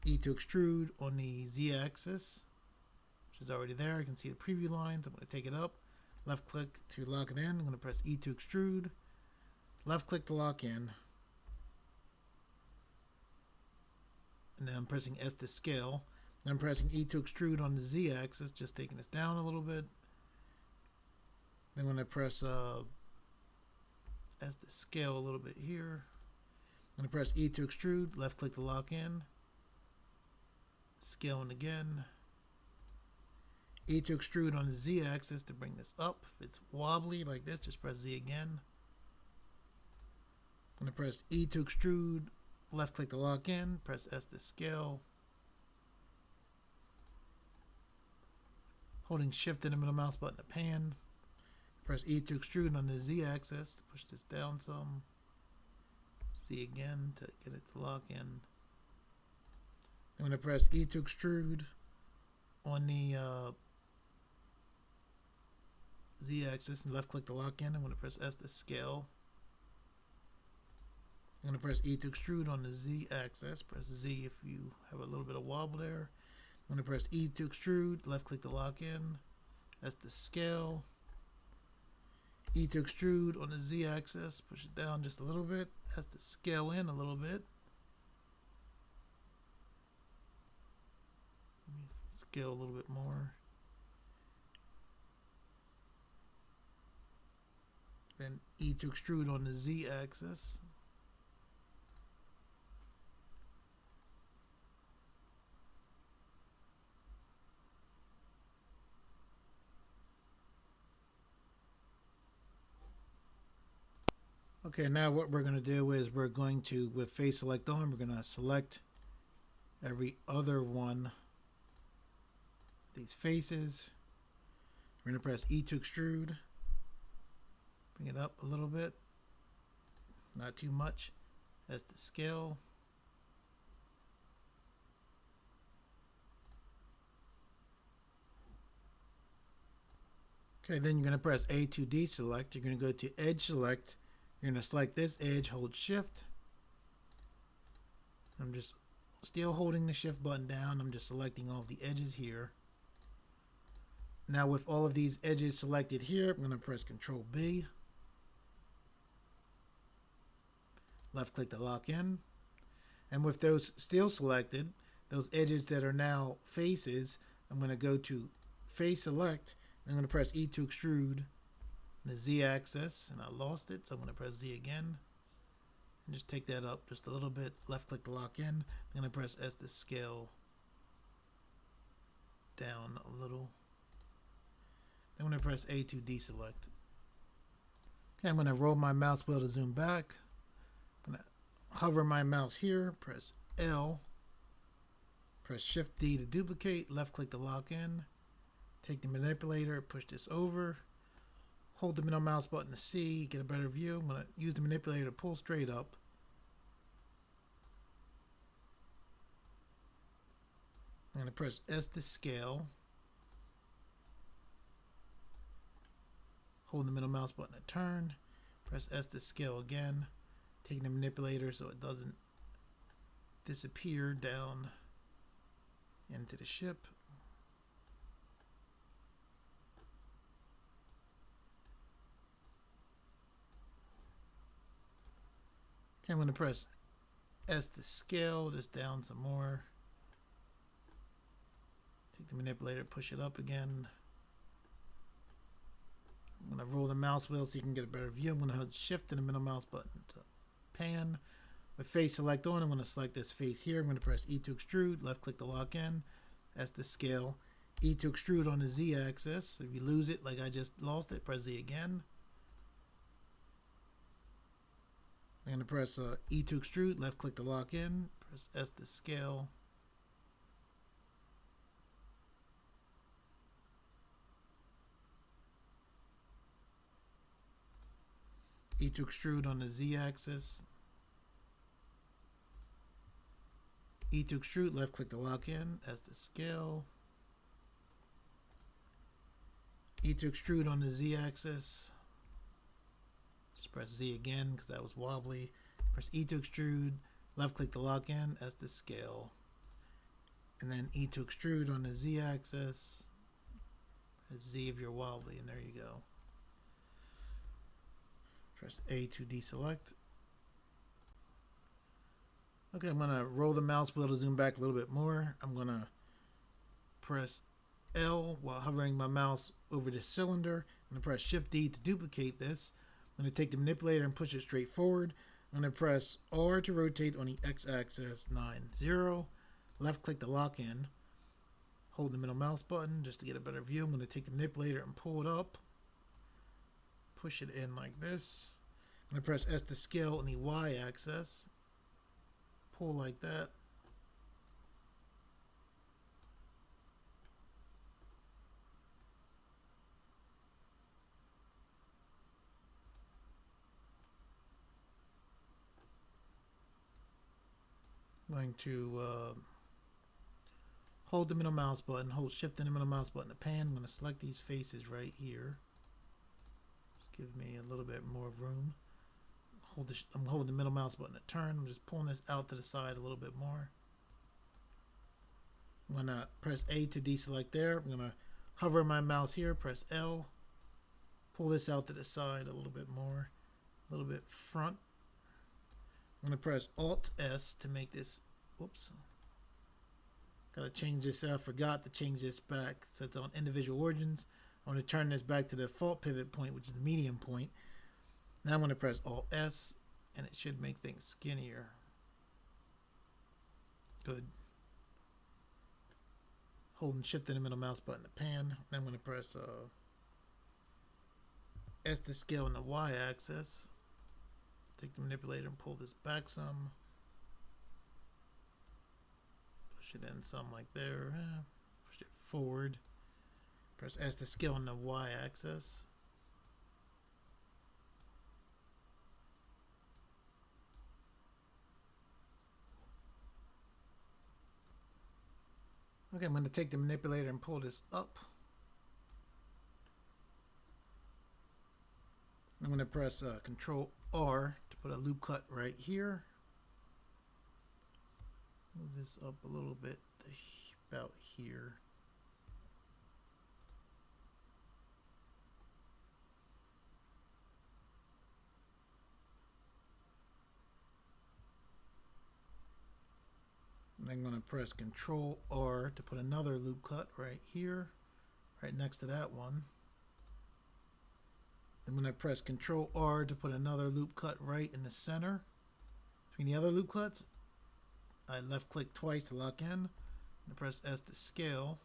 E to extrude on the Z axis, which is already there. You can see the preview lines. I'm going to take it up. Left click to lock it in. I'm going to press E to extrude. Left click to lock in. And then I'm pressing S to scale. Then I'm pressing E to extrude on the Z axis, just taking this down a little bit. Then when I press S to scale a little bit here, I'm going to press E to extrude. Left click to lock in. Scaling again. E to extrude on the Z axis to bring this up. If it's wobbly like this, just press Z again. I'm going to press E to extrude, left click to lock in, press S to scale. Holding shift and the middle mouse button to pan. Press E to extrude on the Z axis to push this down some. Z again to get it to lock in. I'm going to press E to extrude on the Z axis and left click to lock in. I'm going to press S to scale. I'm going to press E to extrude on the Z axis. Press Z if you have a little bit of wobble there. I'm going to press E to extrude, left click to lock in. S to scale. E to extrude on the Z axis. Push it down just a little bit. S to scale in a little bit. Scale a little bit more. Then E to extrude on the Z axis. Okay, now what we're going to do is we're going to, with face select on, we're going to select every other one. These faces. We're going to press E to extrude. Bring it up a little bit. Not too much. That's the scale. Okay, then you're going to press A to deselect. You're going to go to edge select. You're going to select this edge, hold shift. I'm just still holding the shift button down. I'm just selecting all of the edges here. Now with all of these edges selected here, I'm going to press Control B. Left click to lock in. And with those still selected, those edges that are now faces, I'm going to go to Face Select. I'm going to press E to extrude the Z axis, and I lost it, so I'm going to press Z again. And just take that up just a little bit. Left click to lock in. I'm going to press S to scale down a little. Then I'm going to press A to deselect. Okay, I'm going to roll my mouse wheel to zoom back. I'm going to hover my mouse here, press L, press Shift D to duplicate, left click to lock in. Take the manipulator, push this over. Hold the middle mouse button to C, get a better view. I'm going to use the manipulator to pull straight up. I'm going to press S to scale. Hold the middle mouse button to turn. Press S to scale again. Taking the manipulator so it doesn't disappear down into the ship. Okay, I'm going to press S to scale this down some more. Take the manipulator, push it up again. I'm going to roll the mouse wheel so you can get a better view. I'm going to hold Shift and the middle mouse button to pan. With face select on, I'm going to select this face here. I'm going to press E to extrude, left click to lock in, S to scale, E to extrude on the Z axis. If you lose it like I just lost it, press Z again. I'm going to press E to extrude, left click to lock in, press S to scale. E to extrude on the Z axis. E to extrude, left click to lock in, S to scale. E to extrude on the Z axis. Just press Z again because that was wobbly. Press E to extrude, left click to lock in, S to scale. And then E to extrude on the Z axis. Press Z if you're wobbly, and there you go. Press A to deselect. Okay, I'm going to roll the mouse wheel to zoom back a little bit more. I'm going to press L while hovering my mouse over the cylinder. I'm going to press Shift D to duplicate this. I'm going to take the manipulator and push it straight forward. I'm going to press R to rotate on the X-axis 90. Left click to lock in. Hold the middle mouse button just to get a better view. I'm going to take the manipulator and pull it up. Push it in like this. I'm going to press S to scale on the Y-axis. Pull like that. I'm going to hold the middle mouse button, hold Shift and the middle mouse button to pan. I'm going to select these faces right here. Just give me a little bit more room. I'm holding the middle mouse button to turn. I'm just pulling this out to the side a little bit more. I'm going to press A to deselect there. I'm going to hover my mouse here, press L. Pull this out to the side a little bit more, a little bit front. I'm going to press Alt S to make this, oops. Got to change this out. Forgot to change this back. So it's on individual origins. I want to turn this back to the default pivot point, which is the medium point. Now I'm going to press Alt S, and it should make things skinnier. Good. Holding Shift and the middle mouse button to pan. Then I'm going to press S to scale on the Y axis. Take the manipulator and pull this back some. Push it in some like there. Push it forward. Press S to scale on the Y axis. Okay, I'm going to take the manipulator and pull this up. I'm going to press Control R to put a loop cut right here. Move this up a little bit, about here. And I'm going going to press Control R to put another loop cut right here, right next to that one. Then when I press Control R to put another loop cut right in the center between the other loop cuts, I left click twice to lock in, and press S to scale.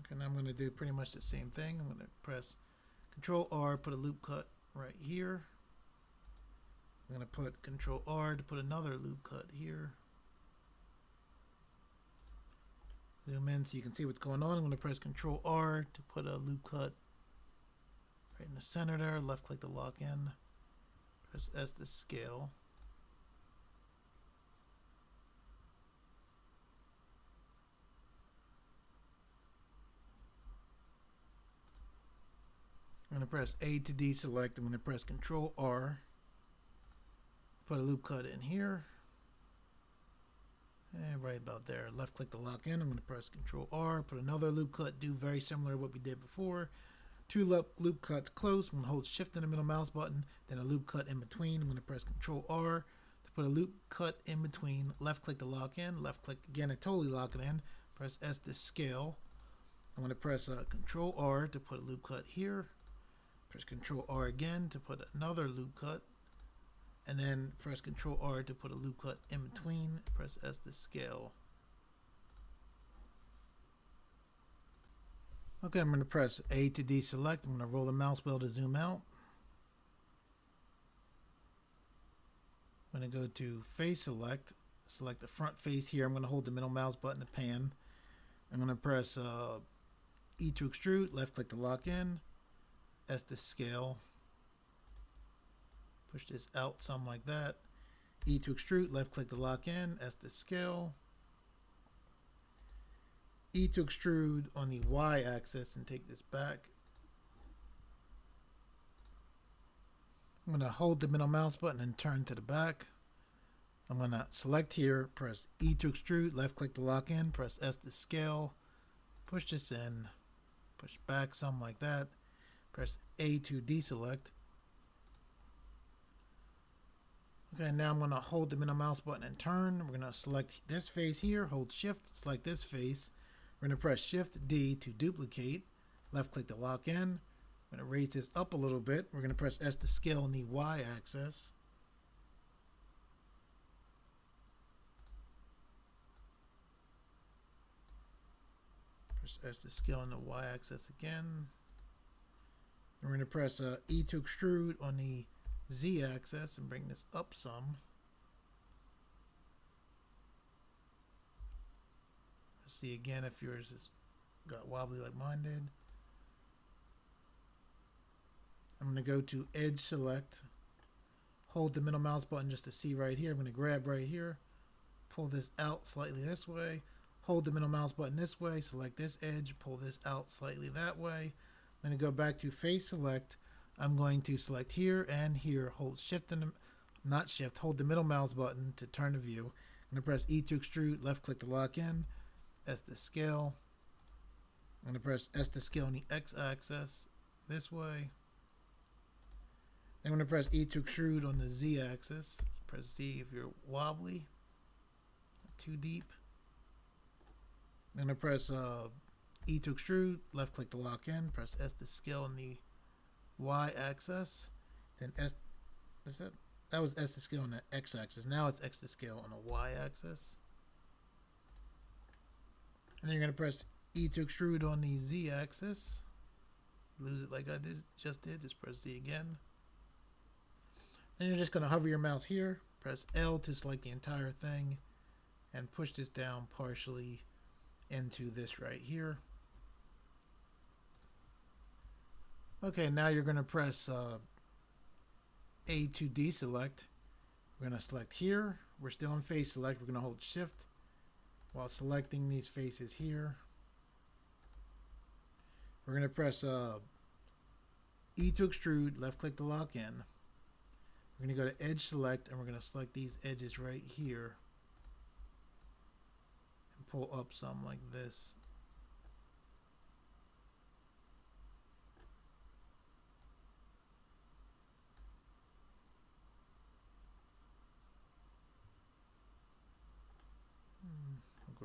Okay, now I'm going to do pretty much the same thing. I'm going to press Control R, put a loop cut right here. I'm going to put Control R to put another loop cut here. Zoom in so you can see what's going on. I'm going to press Control R to put a loop cut right in the center there. Left click to lock in. Press S to scale. I'm going to press A to deselect. I'm going to press Control R. Put a loop cut in here. And right about there. Left click to lock in. I'm going to press Control R. Put another loop cut. Do very similar to what we did before. Two loop cuts close. I'm going to hold Shift in the middle mouse button. Then a loop cut in between. I'm going to press Control R to put a loop cut in between. Left click to lock in. Left click again to totally lock it in. Press S to scale. I'm going to press Control R to put a loop cut here. Press Control R again to put another loop cut, and then press Control R to put a loop cut in between. Press S to scale. Okay, I'm going to press A to deselect. I'm going to roll the mouse wheel to zoom out. I'm going to go to Face Select. Select the front face here. I'm going to hold the middle mouse button to pan. I'm going to press E to extrude. Left click to lock in. S to scale. Push this out some like that. E to extrude, left click to lock in, S to scale. E to extrude on the Y axis and take this back. I'm going to hold the middle mouse button and turn to the back. I'm going to select here, press E to extrude, left click to lock in, press S to scale. Push this in, push back some like that. Press A to deselect. Okay, now I'm going to hold the middle mouse button and turn. We're going to select this face here, hold Shift, select this face. We're going to press Shift D to duplicate. Left click to lock in. I'm going to raise this up a little bit. We're going to press S to scale on the Y axis. Press S to scale on the Y axis again. We're going to press E to extrude on the Z axis and bring this up some. Let's see again if yours has got wobbly like mine did. I'm going to go to Edge Select. Hold the middle mouse button just to see right here. I'm going to grab right here. Pull this out slightly this way. Hold the middle mouse button this way. Select this edge. Pull this out slightly that way. I'm going to go back to Face Select. I'm going to select here and here. Hold Shift and not Shift. Hold the middle mouse button to turn the view. I'm going to press E to extrude. Left click to lock in. S to scale. I'm going to press S to scale on the X axis this way. I'm going to press E to extrude on the Z axis. Press Z if you're wobbly. Not too deep. I'm going to press E to extrude, left click to lock in, press S to scale on the Y axis, then S, that was S to scale on the X axis. Now it's X to scale on the Y axis. And then you're going to press E to extrude on the Z axis. Lose it like I just did, just press Z again. Then you're just going to hover your mouse here, press L to select the entire thing, and push this down partially into this right here. Okay, now you're going to press A to deselect. We're going to select here. We're still in face select. We're going to hold Shift while selecting these faces here. We're going to press E to extrude, left click to lock in. We're going to go to Edge Select, and we're going to select these edges right here. And pull up some like this.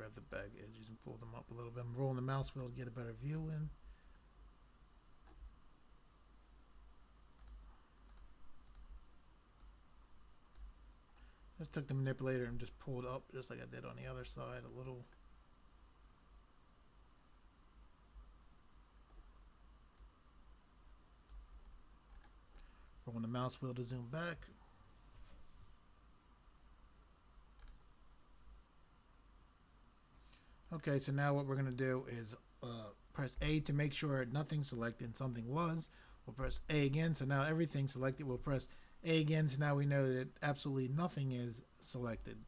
grab the back edges and pull them up a little bit. I'm rolling the mouse wheel to get a better view in. Just took the manipulator and just pulled up just like I did on the other side a little. Rolling the mouse wheel to zoom back. Okay, so now what we're going to do is press A to make sure nothing's selected and something was. We'll press A again, so now everything's selected. We'll press A again, so now we know that absolutely nothing is selected.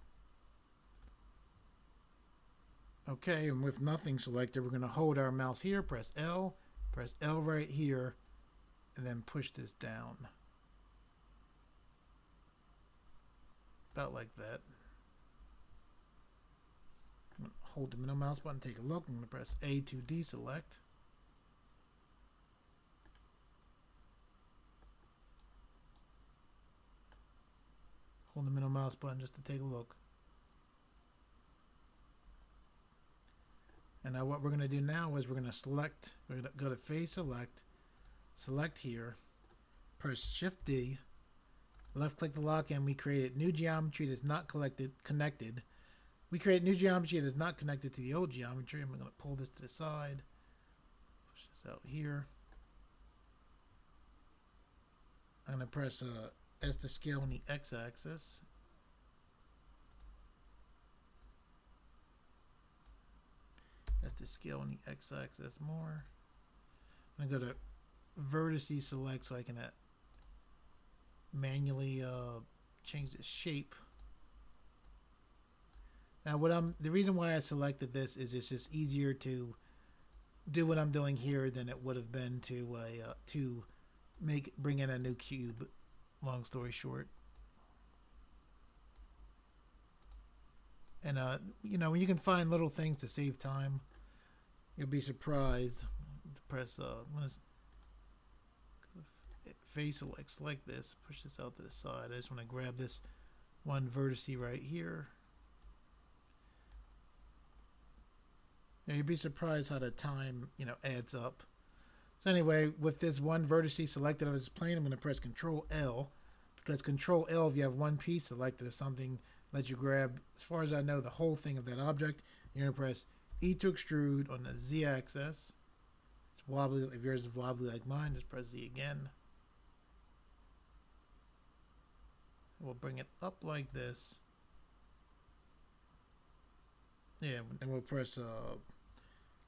Okay, and with nothing selected, we're going to hold our mouse here, press L right here, and then push this down. About like that. I'm going to hold the middle mouse button, take a look. I'm going to press A to deselect. Hold the middle mouse button just to take a look. And now what we're going to do now is we're going to select, we're going to go to Phase Select, select here, press Shift D, left click the lock in. We created new geometry that's not connected. We create new geometry that's not connected to the old geometry. I'm going to pull this to the side, push this out here. I'm going to press S to scale on the X-axis. S to scale on the X-axis more. I'm going to go to vertices select so I can manually change the shape. Now the reason why I selected this is it's just easier to do what I'm doing here than it would have been to bring in a new cube. Long story short. And you know, when you can find little things to save time, you'll be surprised. Press Face select this, push this out to the side. I just want to grab this one vertex right here. Now you'd be surprised how the time, you know, adds up. So anyway, with this one vertex selected on this plane, I'm going to press Control L, because Control L, if you have one piece selected, if something lets you grab, as far as I know, the whole thing of that object, you're going to press E to extrude on the Z axis. It's wobbly. If yours is wobbly like mine, just press Z again. We'll bring it up like this. Yeah, and we'll press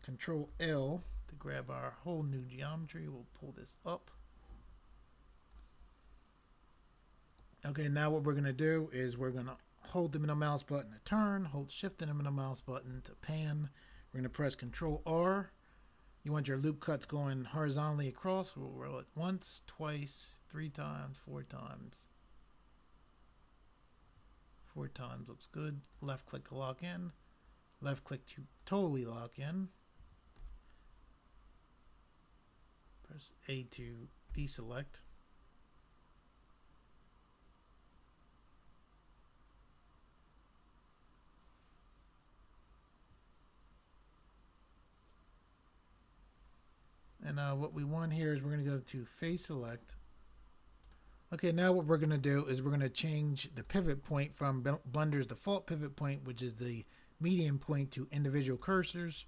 Control L to grab our whole new geometry. We'll pull this up. Okay, now what we're going to do is we're going to hold the middle mouse button to turn, hold Shift and the middle mouse button to pan. We're going to press Control R. You want your loop cuts going horizontally across. We'll roll it once, twice, 3 times, 4 times. 4 times looks good. Left click to lock in. Left click to totally lock in. Press A to deselect. And what we want here is we're going to go to Face Select. Okay, now what we're going to do is we're going to change the pivot point from Blender's default pivot point, which is the median point, to individual cursors.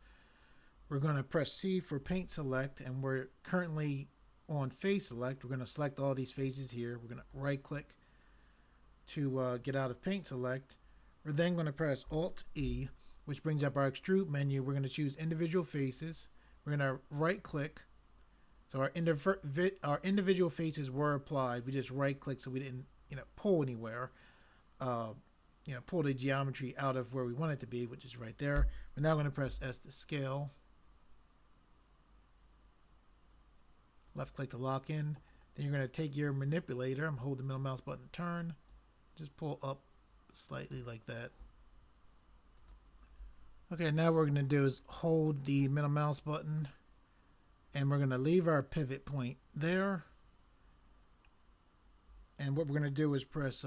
We're going to press C for Paint Select, and we're currently on Face Select. We're going to select all these faces here. We're going to right click to get out of Paint Select. We're then going to press Alt E, which brings up our extrude menu. We're going to choose individual faces. We're going to right click. So our individual faces were applied. We just right click so we didn't, you know, pull anywhere. You know, pull the geometry out of where we want it to be, which is right there. We're now going to press S to scale. Left click to lock in. Then you're going to take your manipulator. I'm holding the middle mouse button to turn. Just pull up slightly like that. Okay, now what we're going to do is hold the middle mouse button, and we're going to leave our pivot point there. And what we're going to do is press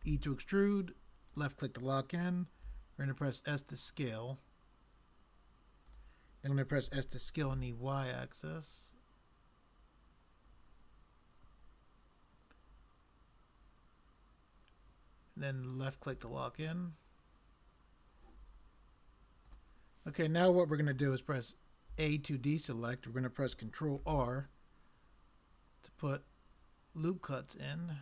E to extrude, left click to lock in. We're We're going to press S to scale. Then I'm going to press S to scale on the Y-axis. Then left click to lock in. Okay, now what we're going to do is press A to deselect. We're going to press Control R to put loop cuts in.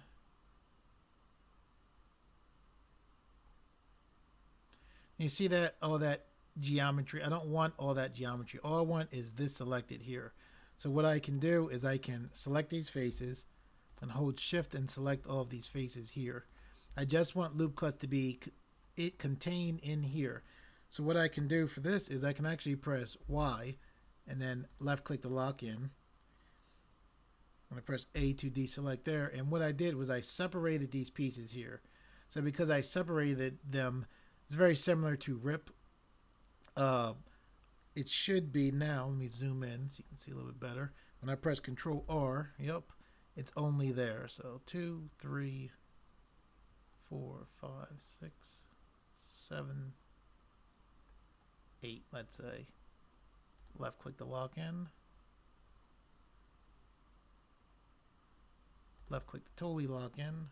You see that all that geometry? I don't want all that geometry. All I want is this selected here. So what I can do is I can select these faces and hold Shift and select all of these faces here. I just want loop cuts to be contained in here. So what I can do for this is I can actually press Y and then left click to lock in. I'm going to press A to deselect there. And what I did was I separated these pieces here. So because I separated them, it's very similar to rip. It should be now. Let me zoom in so you can see a little bit better. When I press Control R, yep, it's only there. So 2, 3, 4, 5, 6, 7, 8, let's say. Left click to lock in. Left click to totally lock in.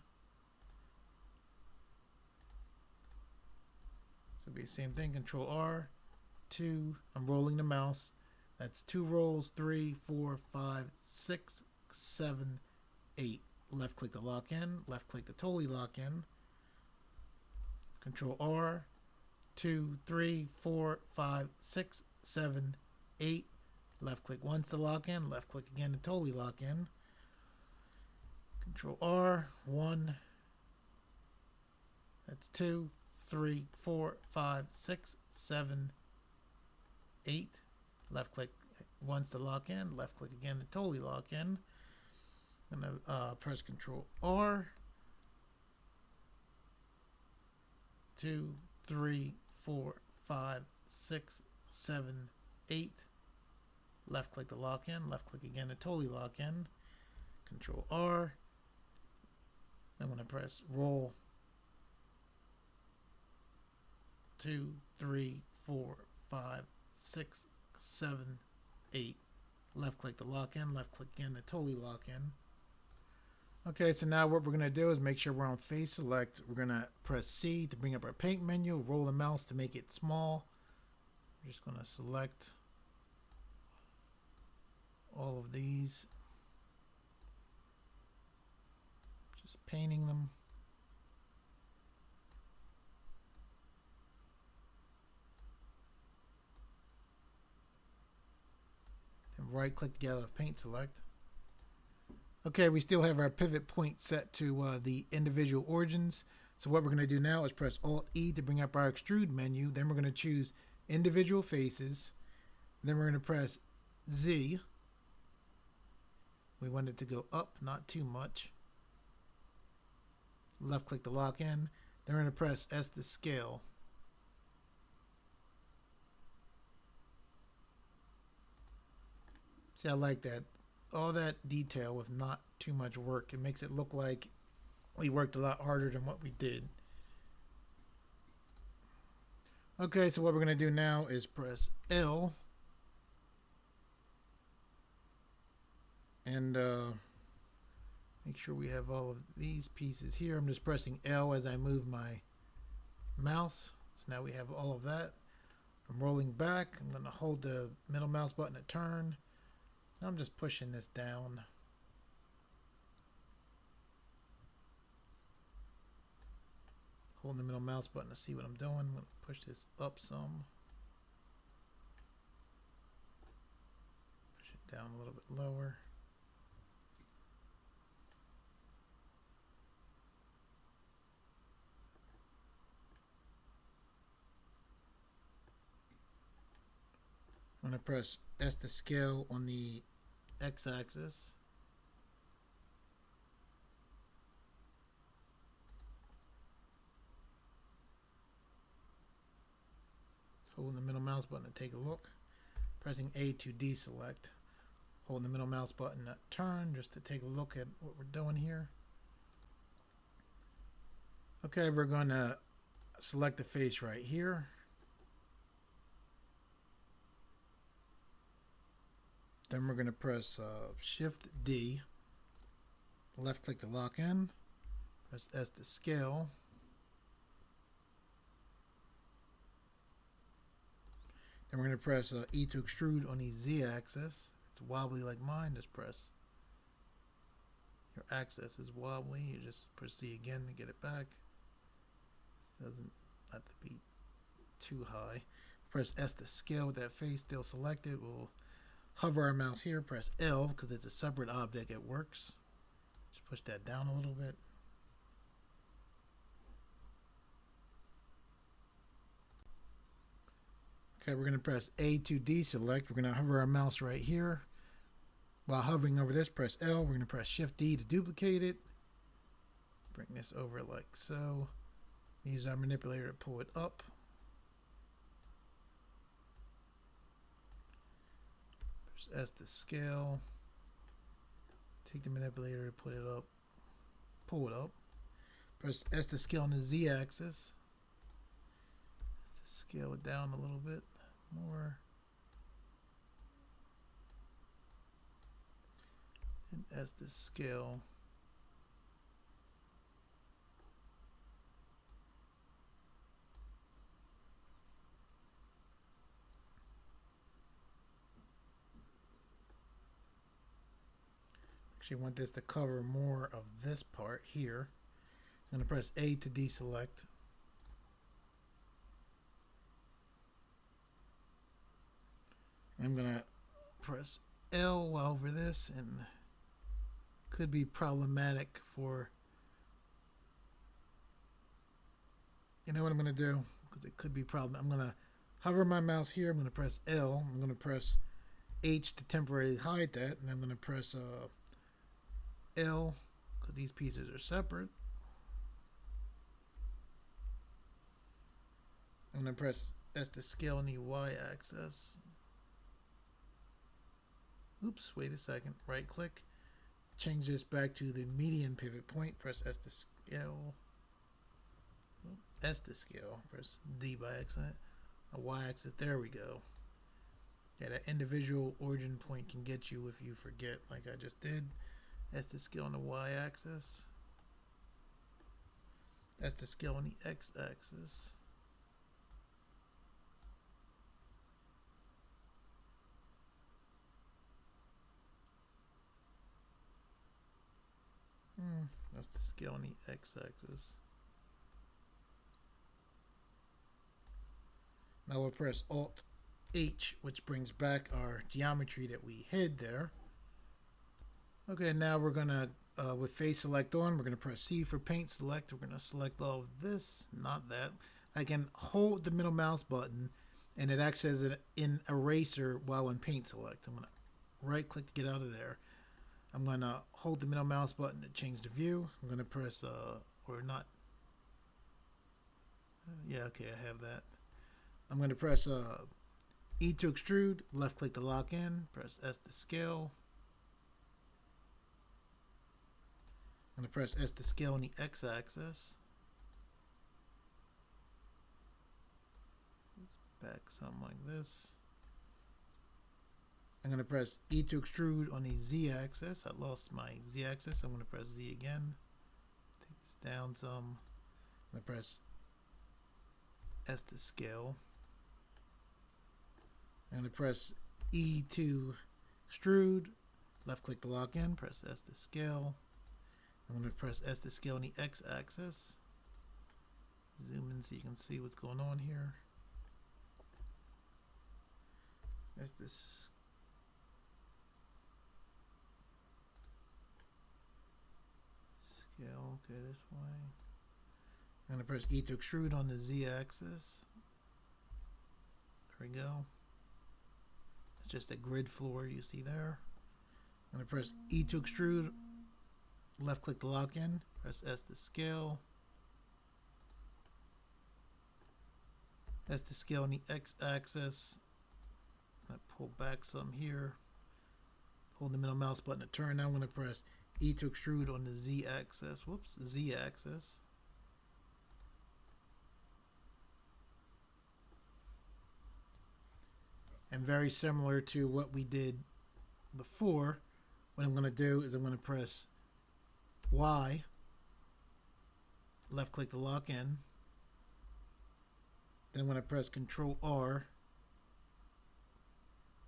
So it'll be the same thing, Control R, 2, I'm rolling the mouse. That's 2 rolls, 3, 4, 5, 6, 7, 8. Left click to lock in, left click to totally lock in. Control R, 2, 3, 4, 5, 6, 7, 8. Left click once to lock in, left click again to totally lock in. Control R, 1. That's 2, 3, 4, 5, 6, 7, 8. Left click once to lock in, left click again to totally lock in. I'm going to press Control R. 2, 3, 4, 5, 6, 7, 8. Left click to lock in, left click again to totally lock in. Control R. I'm going to press roll. 2, 3, 4, 5, 6, 7, 8. Left click to lock in, left click again to totally lock in. Okay, so now what we're going to do is make sure we're on face select. We're going to press C to bring up our paint menu, roll the mouse to make it small. We're just going to select all of these. Just painting them. And right click to get out of paint select. Okay, we still have our pivot point set to the individual origins. So what we're going to do now is press Alt-E to bring up our extrude menu. Then we're going to choose individual faces. Then we're going to press Z. We want it to go up, not too much. Left click to lock in. Then we're going to press S to scale. See, I like that. All that detail with not too much work. It makes it look like we worked a lot harder than what we did. Okay, so what we're going to do now is press L. And make sure we have all of these pieces here. I'm just pressing L as I move my mouse. So now we have all of that. I'm rolling back. I'm going to hold the middle mouse button to turn. I'm just pushing this down. Holding the middle mouse button to see what I'm doing. I'm going to push this up some. Push it down a little bit lower. I'm going to press S to scale on the X-axis. Holding the middle mouse button to take a look. Pressing A to deselect. Holding the middle mouse button to turn just to take a look at what we're doing here. Okay, we're going to select the face right here. Then we're going to press Shift D, left click to lock in, press S to scale. Then we're going to press E to extrude on the Z axis. It's wobbly like mine, just press. Your axis is wobbly, you just press Z again to get it back. This doesn't have to be too high. Press S to scale with that face still selected. We'll hover our mouse here, press L because it's a separate object, it works. Just push that down a little bit. Okay, we're going to press A to deselect. We're going to hover our mouse right here. While hovering over this, press L. We're going to press Shift D to duplicate it. Bring this over like so. Use our manipulator to pull it up. Press S to scale. Take the manipulator to put it up. Pull it up. Press S to scale on the Z axis. Scale it down a little bit more. And S to scale. Actually, want this to cover more of this part here. I'm going to press A to deselect. I'm going to press L over this, and could be problematic for, you know what I'm going to do? Because it could be problem. I'm going to hover my mouse here. I'm going to press L. I'm going to press H to temporarily hide that, and I'm going to press L because these pieces are separate. I'm going to press S to scale on the Y axis. Oops, wait a second. Right click. Change this back to the median pivot point. Press S to scale. S to scale. Press D by accident. A Y axis. There we go. Yeah, that individual origin point can get you if you forget, like I just did. S to scale on the Y axis. S to scale on the X axis. That's the scale on the x-axis. Now we'll press Alt-H, which brings back our geometry that we hid there. Okay, now we're going to, with face select on, we're going to press C for paint select. We're going to select all of this, not that. I can hold the middle mouse button, and it acts as an eraser while in paint select. I'm going to right click to get out of there. I'm going to hold the middle mouse button to change the view. I'm going to press, or not. Yeah, okay, I have that. I'm going to press E to extrude, left click to lock in, press S to scale. I'm going to press S to scale on the X axis. Back something like this. I'm going to press E to extrude on the Z axis. I lost my Z axis. I'm going to press Z again. Take this down some. I'm going to press S to scale. I'm going to press E to extrude. Left click to lock in. Press S to scale. I'm going to press S to scale on the X axis. Zoom in so you can see what's going on here. That's this. Scale, okay, this way. I'm going to press E to extrude on the Z axis. There we go. It's just a grid floor you see there. I'm going to press E to extrude. Left click to lock in. Press S to scale. S to scale on the X axis. I pull back some here. Hold the middle mouse button to turn. Now I'm going to press E to extrude on the Z axis. Whoops, Z axis. And very similar to what we did before, what I'm going to do is I'm going to press Y, left click to lock in. Then I'm going to press Control R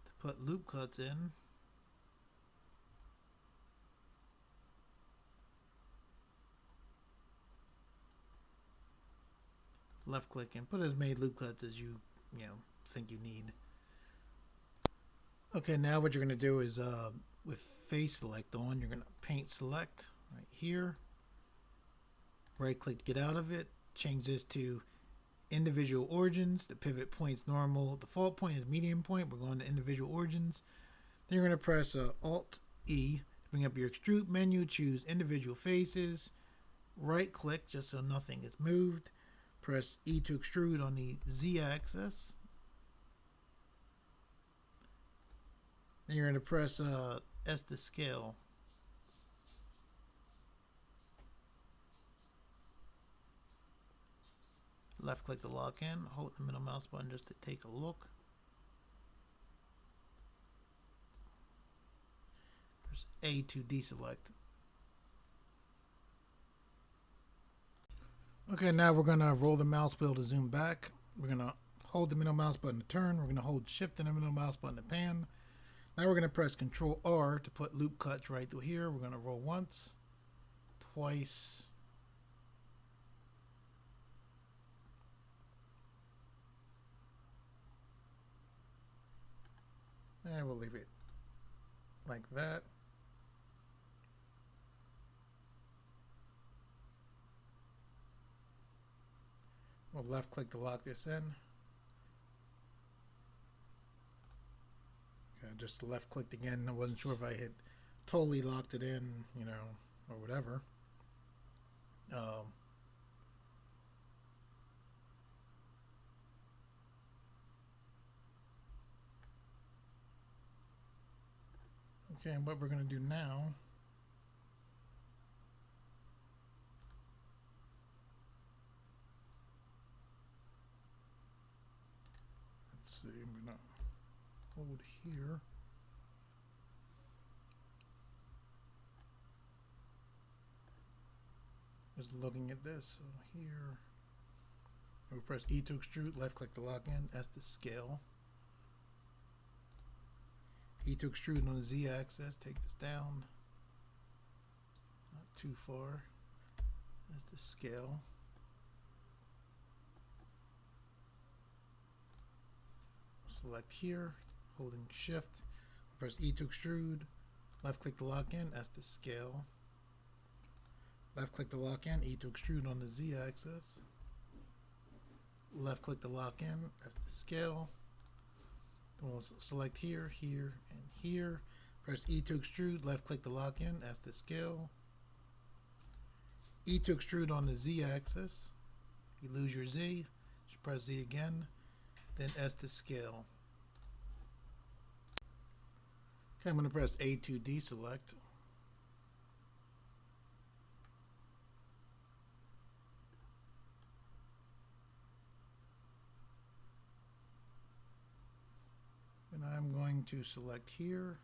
to put loop cuts in. Left click and put as many loop cuts as you think you need. Okay, now what you're going to do is with face select on, you're going to paint select right here. Right click to get out of it. Change this to individual origins. The pivot point's normal. Default point is medium point. We're going to individual origins. Then you're going to press Alt E to bring up your extrude menu. Choose individual faces. Right click just so nothing is moved. Press E to extrude on the Z axis. Then you're going to press S to scale. Left click to lock in. Hold the middle mouse button just to take a look. Press A to deselect. Okay, now we're going to roll the mouse wheel to zoom back. We're going to hold the middle mouse button to turn. We're going to hold Shift and the middle mouse button to pan. Now we're going to press Control R to put loop cuts right through here. We're going to roll once, twice, and we'll leave it like that. We'll left click to lock this in. Okay, just left clicked again. I wasn't sure if I had totally locked it in, or whatever. Okay, and what we're going to do now, let's see, I'm going to hold here. Just looking at this, so here, we'll press E to extrude, left click to lock in, S to scale. E to extrude on the Z axis, take this down, not too far, as the scale. Select here, holding Shift, press E to extrude, left click to lock in, as the scale. Left click to lock in, E to extrude on the Z axis. Left click to lock in, as the scale. We'll select here, here, and here. Press E to extrude, left click to lock in, as to scale. E to extrude on the Z axis. You lose your Z, just press Z again, then S to scale. Okay, I'm going to press A to deselect. And I'm going to select here,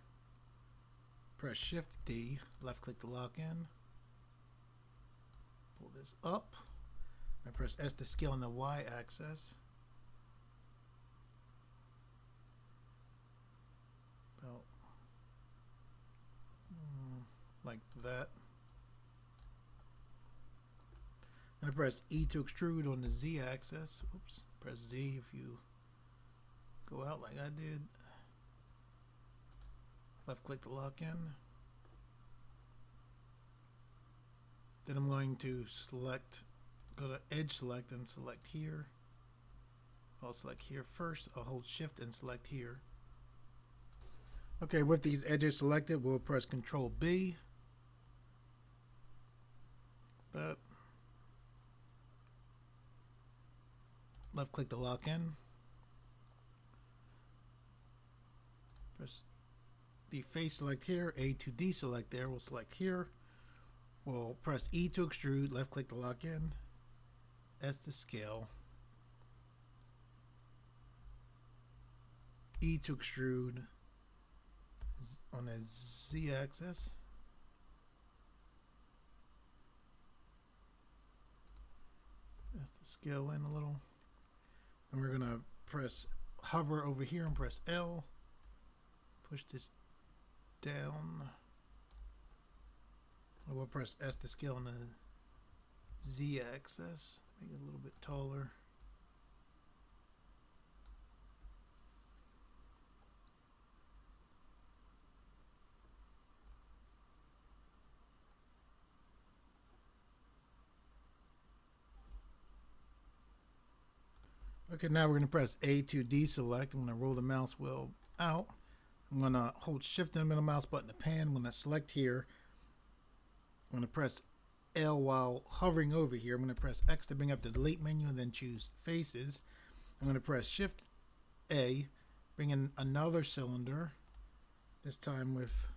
press Shift D, left click to lock in, pull this up, and press S to scale on the Y axis. About like that. I'm going to press E to extrude on the Z axis. Oops, press Z if you go out like I did. Left click to lock in. Then I'm going to select, go to Edge Select and select here. I'll select here first. I'll hold Shift and select here. Okay, with these edges selected, we'll press Control B. That. Left click to lock in. Press the face select here, A to deselect there. We'll select here. We'll press E to extrude, left click to lock in, S to scale. E to extrude on the Z axis. Just to scale in a little. And we're gonna press hover over here and press L. Push this down. And we'll press S to scale on the Z axis. Make it a little bit taller. Okay, now we're going to press A to deselect. I'm going to roll the mouse wheel out. I'm going to hold shift and the middle mouse button to pan. I'm going to select here. I'm going to press L while hovering over here. I'm going to press X to bring up the delete menu and then choose faces. I'm going to press shift A, bring in another cylinder, this time with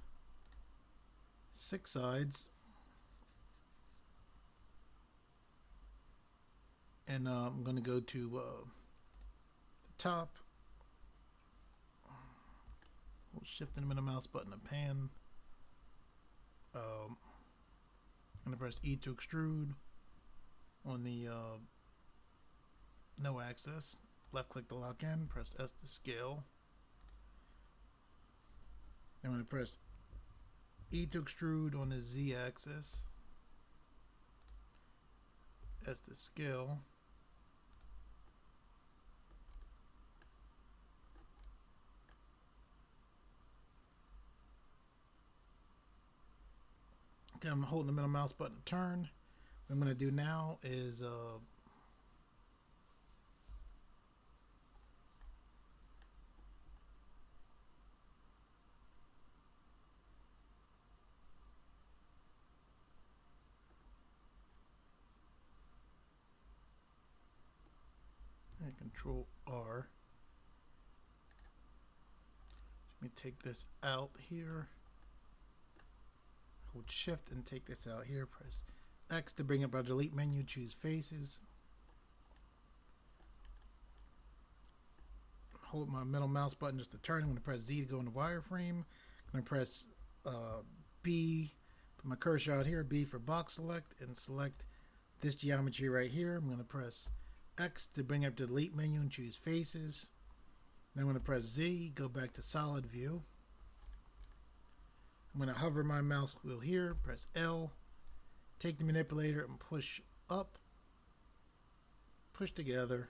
6 sides. And I'm going to go to the top. Hold shift and the middle mouse button to pan. I'm going to press E to extrude on the no axis. Left click to lock in. Press S to scale. I'm going to press E to extrude on the Z axis. S to scale. Okay, I'm holding the middle mouse button to turn. What I'm going to do now is Control R. Let me take this out here. Hold shift and take this out here. Press X to bring up our delete menu. Choose faces. Hold my middle mouse button just to turn. I'm going to press Z to go into wireframe. I'm going to press B. Put my cursor out here. B for box select and select this geometry right here. I'm going to press X to bring up the delete menu and choose faces. Then I'm going to press Z. Go back to solid view. I'm going to hover my mouse wheel here, press L, take the manipulator and push up, push together,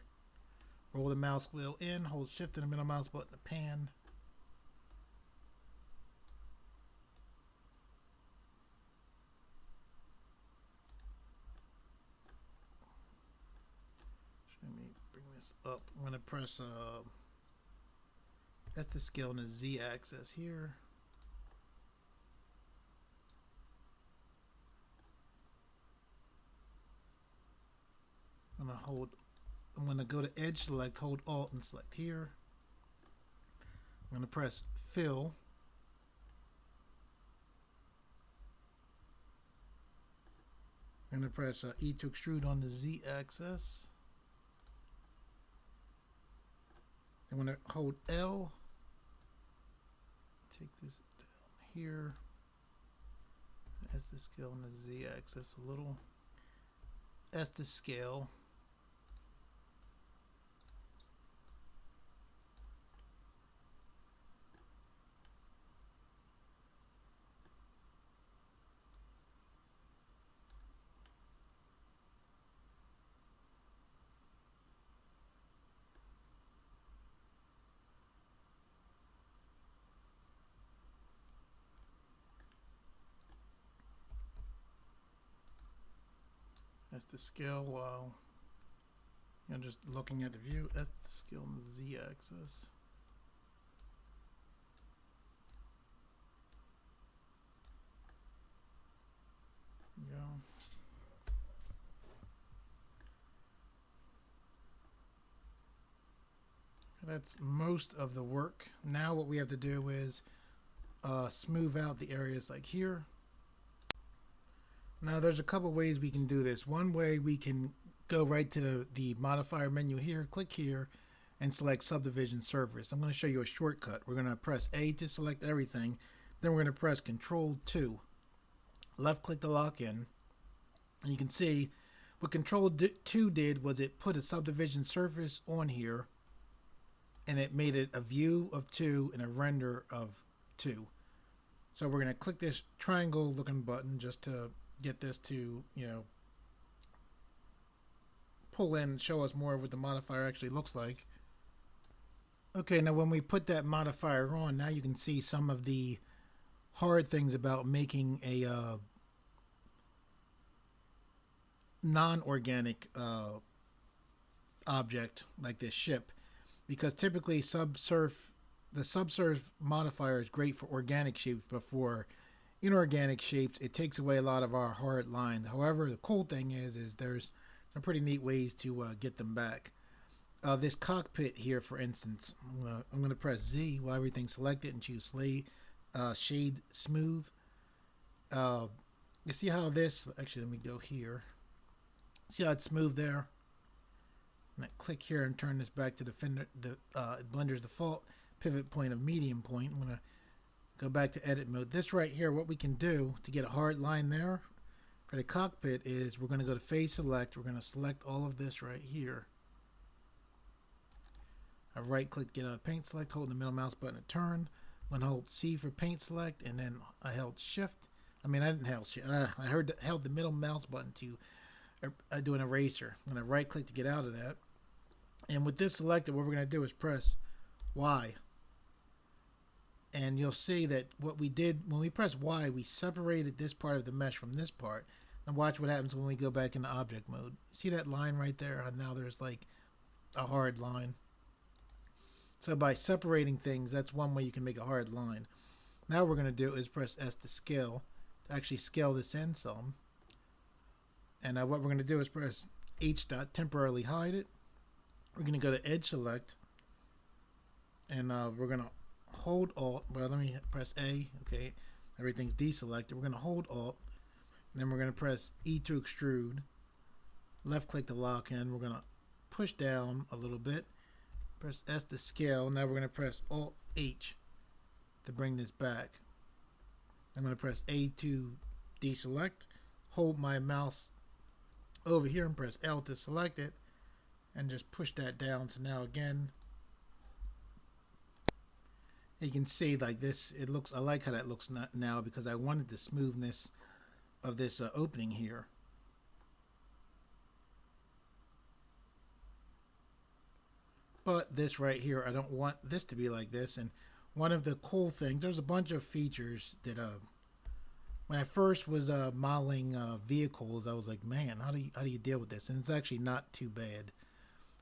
roll the mouse wheel in, hold shift and the middle mouse button to pan. Let me bring this up. I'm going to press S to scale on the Z axis here. I'm going to go to edge select, hold alt and select here. I'm going to press fill. I'm going to press E to extrude on the Z axis. I'm going to hold L. Take this down here. S to scale on the Z axis a little. S to scale. That's the scale while you're just looking at the view. That's the scale on the Z axis. Yeah. That's most of the work. Now what we have to do is smooth out the areas like here. Now there's a couple ways we can do this. One way we can go right to the modifier menu here, click here, and select subdivision surface. I'm going to show you a shortcut. We're going to press A to select everything. Then we're going to press Control 2. Left click to lock in. And you can see what Control 2 did was it put a subdivision surface on here, and it made it a view of 2 and a render of 2. So we're going to click this triangle looking button just to get this to, pull in and show us more of what the modifier actually looks like. Okay, now when we put that modifier on, now you can see some of the hard things about making a non-organic object like this ship, because typically the subsurf modifier is great for organic shapes, but for inorganic shapes it takes away a lot of our hard lines. However, the cool thing is there's some pretty neat ways to get them back. This cockpit here, for instance, I'm going to press Z while everything's selected and choose shade smooth. You see how this, actually let me go here. See how it's smooth there? And I click here and turn this back to the Blender's default pivot point of medium point. I'm going to go back to edit mode. This right here, what we can do to get a hard line there for the cockpit is we're going to go to phase select. We're going to select all of this right here. I right click, get out of paint select, hold the middle mouse button to turn. I'm going to hold C for paint select, and then I held shift. I didn't hold shift. I held the middle mouse button to do an eraser. I'm going to right click to get out of that. And with this selected, what we're going to do is press Y. And you'll see that what we did when we press Y, we separated this part of the mesh from this part. And watch what happens when we go back into object mode. See that line right there? And now there's like a hard line. So by separating things, that's one way you can make a hard line. Now what we're going to do is press S to scale, to actually scale this in some. And what we're going to do is press H dot, temporarily hide it. We're going to go to edge select. And we're going to hold Alt. Well, let me press A. Okay, everything's deselected. We're going to hold Alt. And then we're going to press E to extrude. Left click to lock in. We're going to push down a little bit. Press S to scale. Now we're going to press Alt H to bring this back. I'm going to press A to deselect. Hold my mouse over here and press L to select it. And just push that down. So now again, you can see like this, it looks, I like how that looks now because I wanted the smoothness of this opening here. But this right here, I don't want this to be like this. And one of the cool things, there's a bunch of features that when I first was modeling vehicles, I was like, man, how do you deal with this? And it's actually not too bad.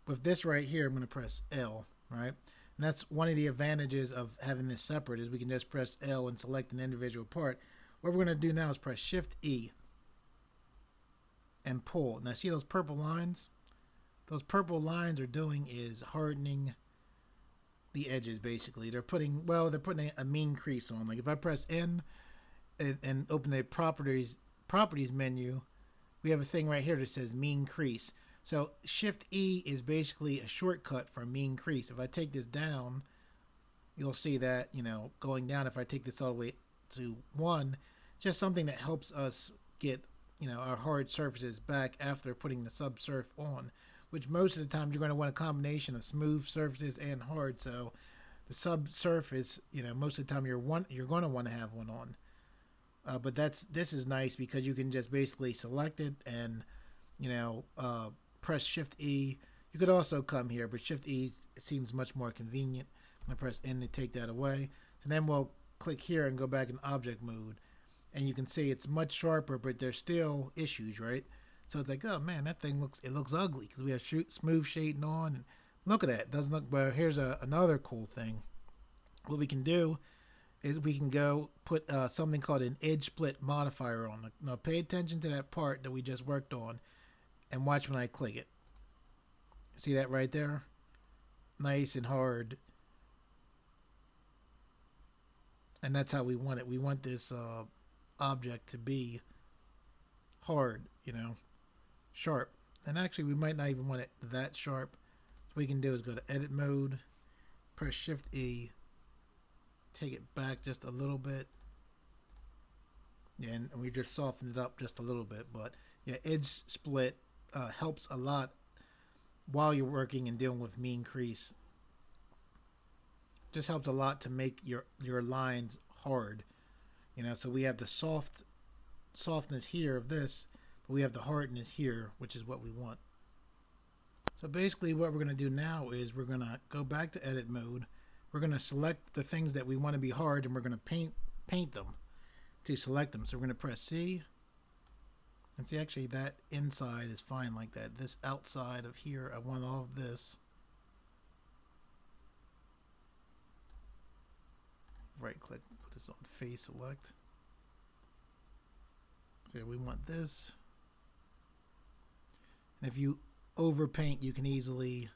With this right here, I'm going to press L, right? And that's one of the advantages of having this separate is we can just press L and select an individual part. What we're going to do now is press Shift E and pull. Now see those purple lines? Those purple lines are doing is hardening the edges basically. They're putting a mean crease on. Like if I press N and open the properties menu, we have a thing right here that says mean crease. So Shift E is basically a shortcut for mean crease. If I take this down, you'll see that, going down, if I take this all the way to 1, just something that helps us get, our hard surfaces back after putting the subsurf on, which most of the time you're going to want a combination of smooth surfaces and hard. So the subsurface, most of the time you're going to want to have one on. But this is nice because you can just basically select it and, press Shift E. You could also come here, but Shift E seems much more convenient. I'm going to press N to take that away. So then we'll click here and go back in object mode. And you can see it's much sharper, but there's still issues, right? So it's like, oh man, that thing looks ugly because we have smooth shading on. And look at that. It doesn't look, well, here's another cool thing. What we can do is we can go put something called an edge split modifier on. Now pay attention to that part that we just worked on. And watch when I click it. See that right there? Nice and hard. And that's how we want it. We want this object to be hard, sharp. And actually, we might not even want it that sharp. So we can do is go to edit mode, press Shift E, take it back just a little bit. Yeah, and we just softened it up just a little bit. But yeah, edge split helps a lot while you're working and dealing with mean crease. Just helps a lot to make your lines hard. You know, so we have the softness here of this, but we have the hardness here, which is what we want. So basically what we're going to do now is we're going to go back to edit mode. We're going to select the things that we want to be hard, and we're going to paint them to select them. So we're going to press C. And see, actually that inside is fine like that. This outside of here, I want all of this. Right click, put this on face select. So we want this. And if you overpaint, you can easily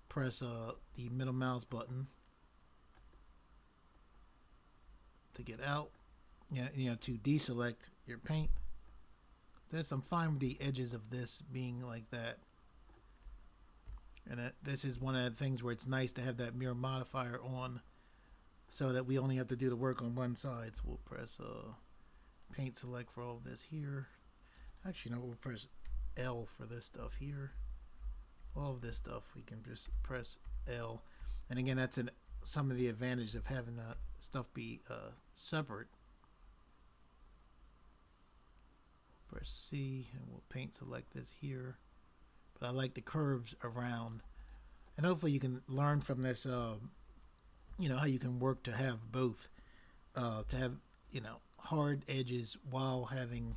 press the middle mouse button to get out. You know, to deselect your paint. This, I'm fine with the edges of this being like that. And this is one of the things where it's nice to have that mirror modifier on, so that we only have to do the work on one side. So we'll press paint select for all of this here. Actually, no, we'll press L for this stuff here. All of this stuff we can just press L. And again, that's some of the advantage of having that stuff be separate. Press C and we'll paint select this here. But I like the curves around. And hopefully you can learn from this, you know, how you can work to have both. To have, you know, hard edges while having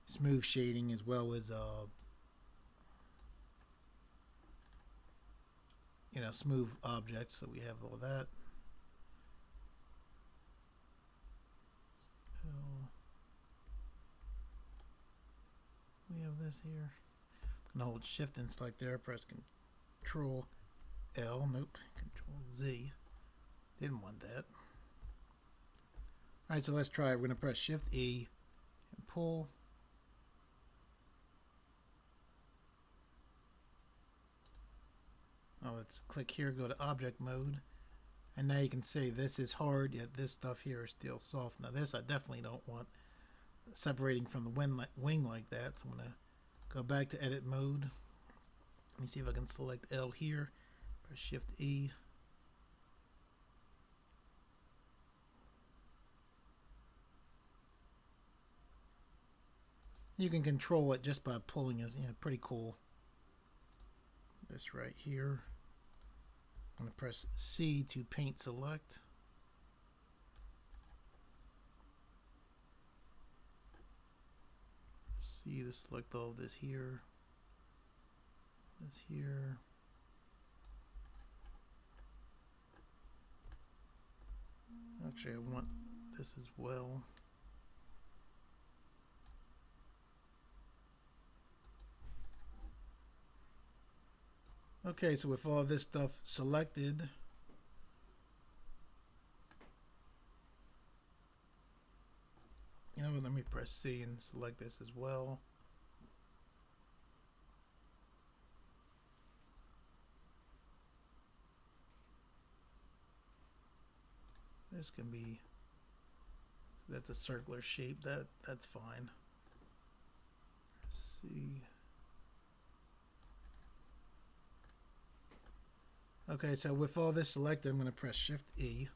smooth shading, as well as, you know, smooth objects. So we have all that. We have this here. I'm gonna hold Shift and select there. Press Control L. Nope. Control Z. Didn't want that. Alright, so let's try it. We're gonna press Shift E and pull. Oh, let's click here, go to object mode. And now you can see this is hard, yet this stuff here is still soft. Now this I definitely don't want separating from the wing like that. So I'm going to go back to edit mode. Let me see if I can select L here. Press Shift E. You can control it just by pulling it. You know, pretty cool. This right here. I'm going to press C to paint select. C to select all of this here. This here. Actually, I want this as well. Okay, so with all this stuff selected, you know what, let me press C and select this as well. This can be, that's a circular shape, that's fine. C. Okay, so with all this selected, I'm going to press Shift E.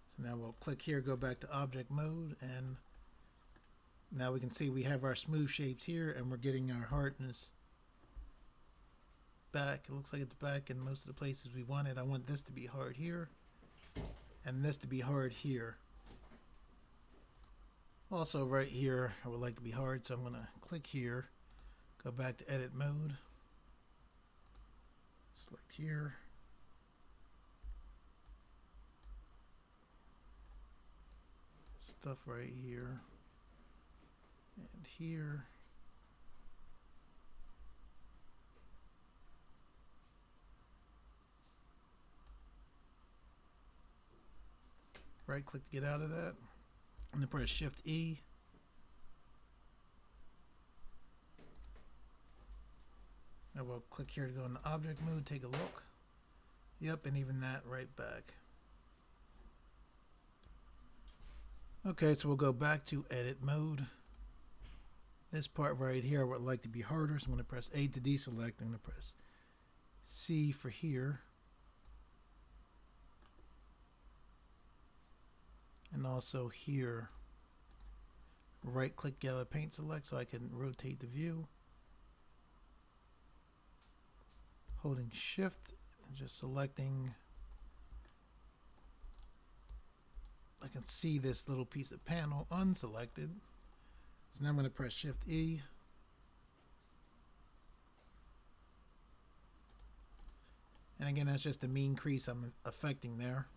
So now we'll click here, go back to object mode, and now we can see we have our smooth shapes here, and we're getting our hardness back. It looks like it's back in most of the places we want it. I want this to be hard here, and this to be hard here. Also right here, I would like to be hard, so I'm going to click here. Go back to edit mode. Select here. Stuff right here. And here. Right click to get out of that. And then press Shift E. Now we'll click here to go in the object mode, take a look. Yep, and even that right back. Okay, so we'll go back to edit mode. This part right here I would like to be harder, so I'm going to press A to deselect. I'm going to press C for here. And also here, right click, get out of paint select so I can rotate the view. Holding shift and just selecting. I can see this little piece of panel unselected. So now I'm going to press shift E. And again, that's just the mean crease I'm affecting there.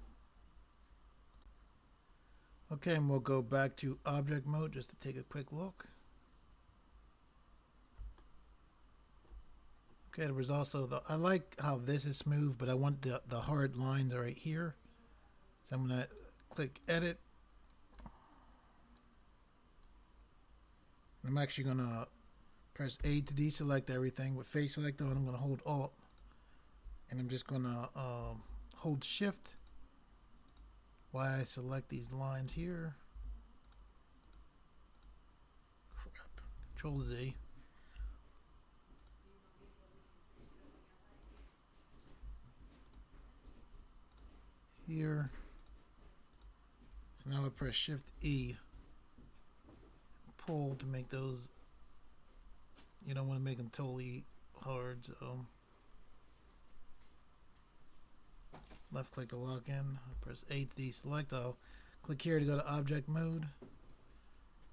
Okay, and we'll go back to object mode just to take a quick look. Okay, there was also I like how this is smooth, but I want the hard lines right here. So I'm gonna click edit. I'm actually gonna press A to deselect everything. With face select on, I'm gonna hold Alt, and I'm just gonna hold Shift while I select these lines here. Crap. Control Z. Here. So now I press Shift E. Pull to make those. You don't want to make them totally hard, so left click to lock in. I'll press A to deselect. I'll click here to go to object mode.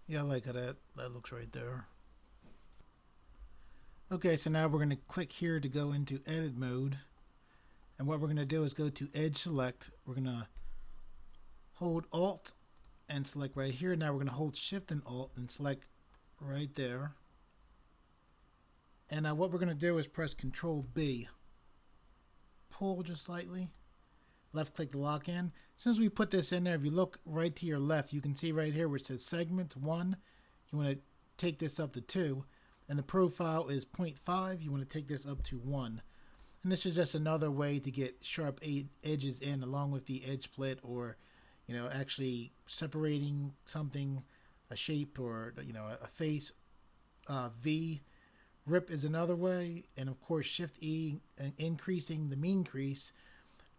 Yeah, I like how that looks right there. Okay, so now we're going to click here to go into edit mode. And what we're going to do is go to edge select. We're going to hold Alt and select right here. Now we're going to hold Shift and Alt and select right there. And now what we're going to do is press Control B. Pull just slightly. Left click to lock in. As soon as we put this in there, if you look right to your left, you can see right here where it says segment 1. You want to take this up to 2. And the profile is 0.5. You want to take this up to 1. And this is just another way to get sharp edges in along with the edge split, or actually separating something, a shape, or a face. V. Rip is another way, and of course Shift E, increasing the mean crease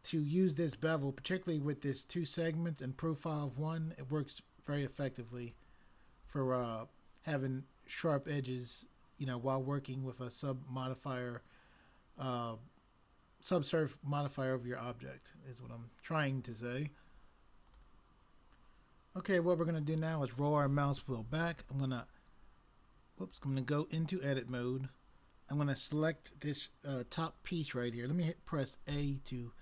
to use this bevel, particularly with this 2 segments and profile of 1. It works very effectively for having sharp edges, while working with a subsurf modifier of your object, is what I'm trying to say. Okay, what we're going to do now is roll our mouse wheel back. I'm going to go into edit mode. I'm going to select this top piece right here. Let me press A to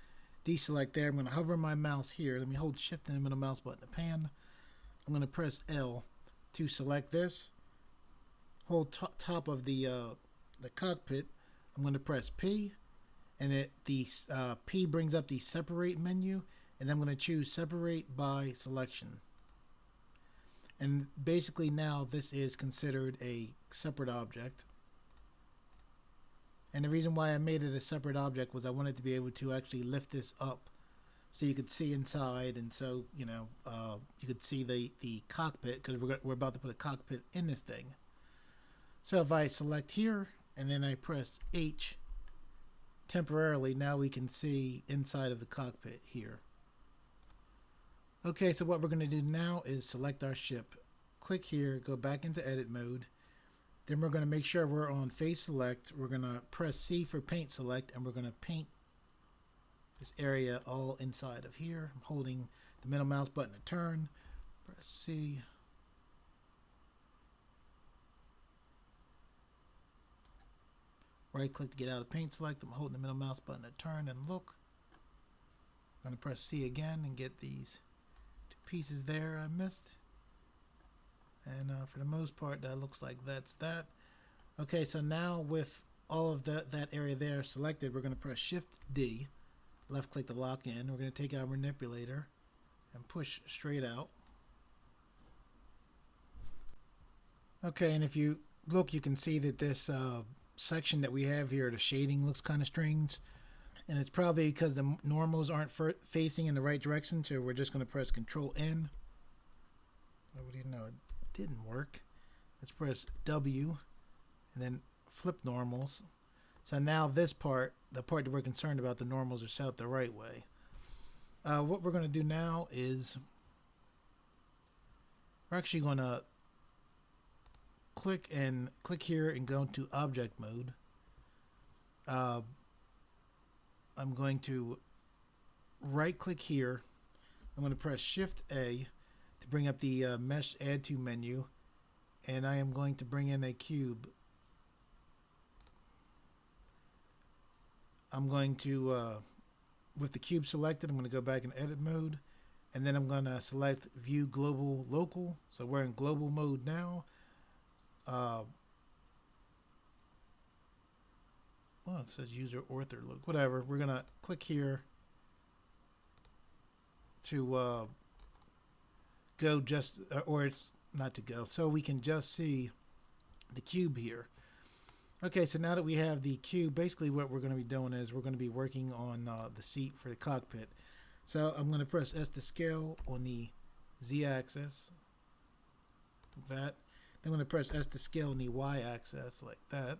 deselect there. I'm going to hover my mouse here. Let me hold Shift and the middle mouse button to pan. I'm going to press L to select this. Hold top of the cockpit. I'm going to press P, and the P brings up the separate menu, and I'm going to choose separate by selection. And basically now this is considered a separate object. And the reason why I made it a separate object was I wanted to be able to actually lift this up so you could see inside, and so you could see the cockpit, because we're about to put a cockpit in this thing. So if I select here and then I press H temporarily, now we can see inside of the cockpit here. Okay, so what we're going to do now is select our ship. Click here, go back into edit mode. Then we're going to make sure we're on face select. We're going to press C for paint select, and we're going to paint this area all inside of here. I'm holding the middle mouse button to turn. Press C. Right click to get out of paint select. I'm holding the middle mouse button to turn and look. I'm going to press C again and get these 2 pieces there I missed. And for the most part, that looks like that's that. Okay, so now with all of that area there selected, we're going to press Shift D, left click to lock in. We're going to take our manipulator and push straight out. Okay, and if you look, you can see that this section that we have here, the shading looks kind of strange. And it's probably because the normals aren't facing in the right direction. So we're just going to press Control N. Oh, what do you know? It didn't work. Let's press W and then flip normals. So now this part, the part that we're concerned about, the normals are set up the right way. What we're going to do now is we're actually going to click here and go into object mode. I'm going to right click here. I'm going to press Shift A to bring up the mesh add to menu, and I am going to bring in a cube. I'm going to with the cube selected, I'm going to go back in edit mode, and then I'm going to select view global local. So we're in global mode now. Well, it says user author look, whatever. We're going to click here to go just, or it's not to go, so we can just see the cube here. Okay, so now that we have the cube, basically what we're going to be doing is we're going to be working on the seat for the cockpit. So I'm going to press S to scale on the Z-axis, like that. Then I'm going to press S to scale on the Y-axis, like that.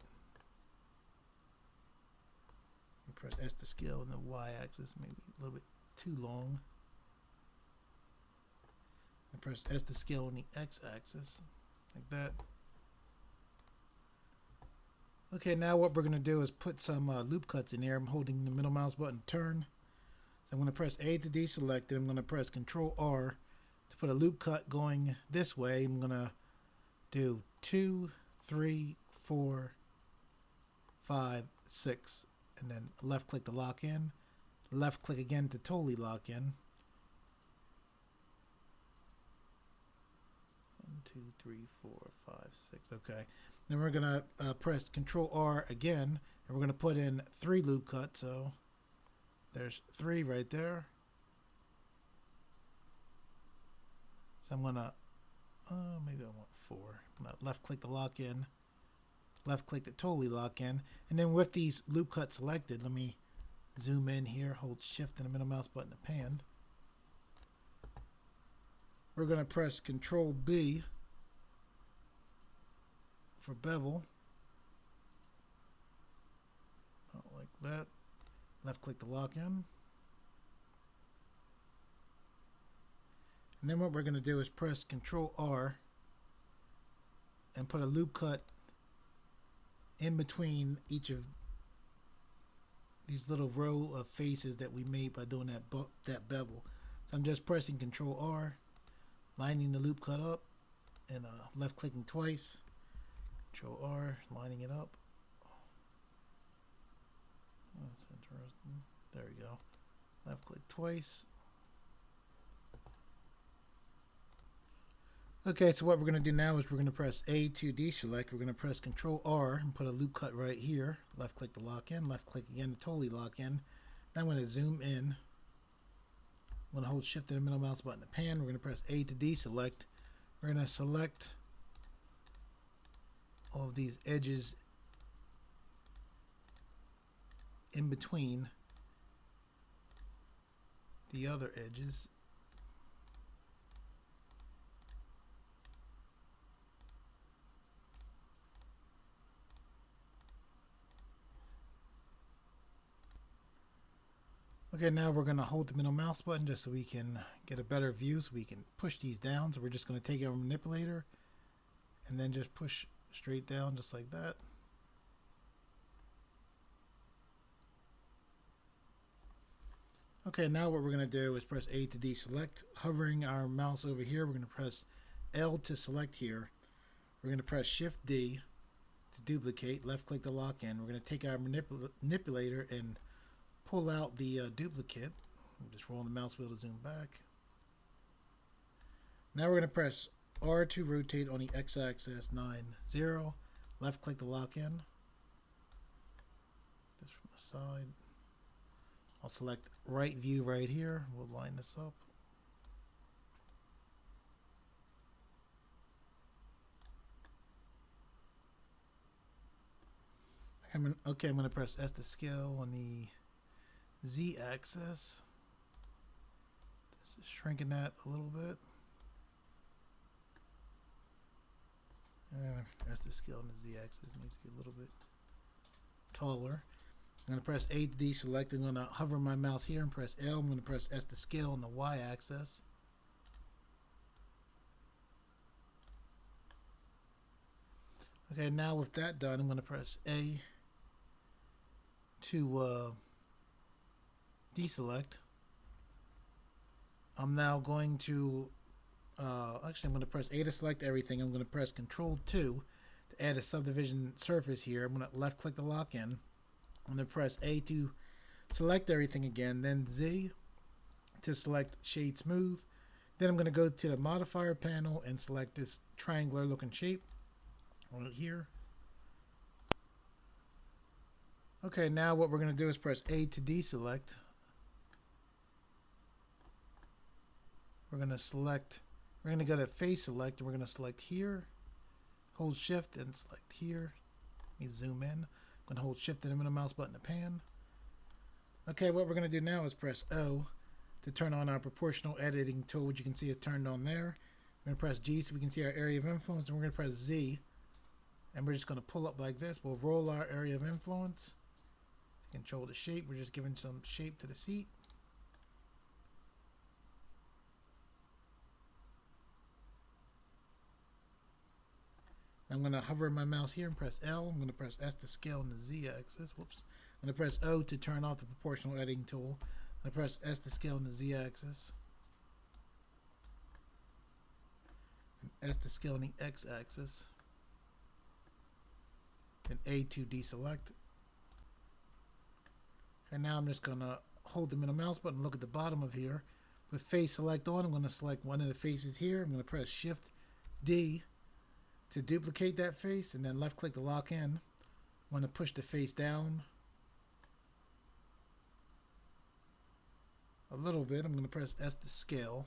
Press S to scale on the Y-axis, maybe a little bit too long. And press S to scale on the X-axis, like that. Okay, now what we're going to do is put some loop cuts in here. I'm holding the middle mouse button, turn. So I'm going to press A to deselect it. I'm going to press Control R to put a loop cut going this way. I'm going to do 2, 3, 4, 5, 6, and then left click to lock in. Left click again to totally lock in. 1, 2, 3, 4, 5, 6. Okay. Then we're going to press Control R again, and we're going to put in 3 loop cuts. So there's 3 right there. So I'm going to, maybe I want 4. I'm going to left click to lock in, left click to totally lock in. And then with these loop cuts selected, let me zoom in here, hold Shift and the middle mouse button to pan. We're going to press Control B for bevel, like that. Left click to lock in. And then what we're going to do is press Control R and put a loop cut in between each of these little row of faces that we made by doing that bevel. So I'm just pressing Control R, lining the loop cut up, and left clicking twice. Control R, lining it up. That's interesting. There we go. Left click twice. Okay, so what we're going to do now is we're going to press A to deselect. We're going to press Control R and put a loop cut right here. Left click to lock in. Left click again to totally lock in. Now I'm going to zoom in. I'm going to hold Shift and the middle mouse button to pan. We're going to press A to deselect. We're going to select all of these edges in between the other edges. Okay, now we're going to hold the middle mouse button just so we can get a better view, so we can push these down. So we're just going to take our manipulator and then just push straight down just like that. Okay, now what we're going to do is press A to deselect. Hovering our mouse over here, we're going to press L to select here. We're going to press Shift D to duplicate, left click to lock in. We're going to take our manipulator and pull out the duplicate. Just roll the mouse wheel to zoom back. Now we're going to press R to rotate on the X-axis 9, 0. Left click to lock in. This from the side. I'll select right view right here. We'll line this up. I'm going to press S to scale on the Z axis. This is shrinking that a little bit. S to scale on the Z axis needs to be a little bit taller. I'm going to press A to deselect. I'm going to hover my mouse here and press L. I'm going to press S to scale on the Y axis. Okay, now with that done, I'm going to press A to deselect. I'm now going to, actually I'm going to press A to select everything. I'm going to press Control 2 to add a subdivision surface here. I'm going to left click the lock in. I'm going to press A to select everything again, then Z to select shade smooth. Then I'm going to go to the modifier panel and select this triangular looking shape right here. Okay, now what we're going to do is press A to deselect. We're going to go to face select, and we're going to select here, hold shift and select here. Let me zoom in. I'm going to hold shift and the middle mouse button to pan. Okay, what we're going to do now is press O to turn on our proportional editing tool, which you can see is turned on there. We're going to press G so we can see our area of influence, and we're going to press Z, and we're just going to pull up like this. We'll roll our area of influence. Control the shape. We're just giving some shape to the seat. I'm going to hover my mouse here and press L. I'm going to press S to scale on the Z axis. Whoops. I'm going to press O to turn off the proportional editing tool. I'm going to press S to scale on the Z axis. And S to scale on the X axis. And A to deselect. And now I'm just going to hold the middle mouse button, look at the bottom of here. With face select on, I'm going to select one of the faces here. I'm going to press Shift D to duplicate that face, and then left click to lock in. I'm going to push the face down a little bit. I'm going to press S to scale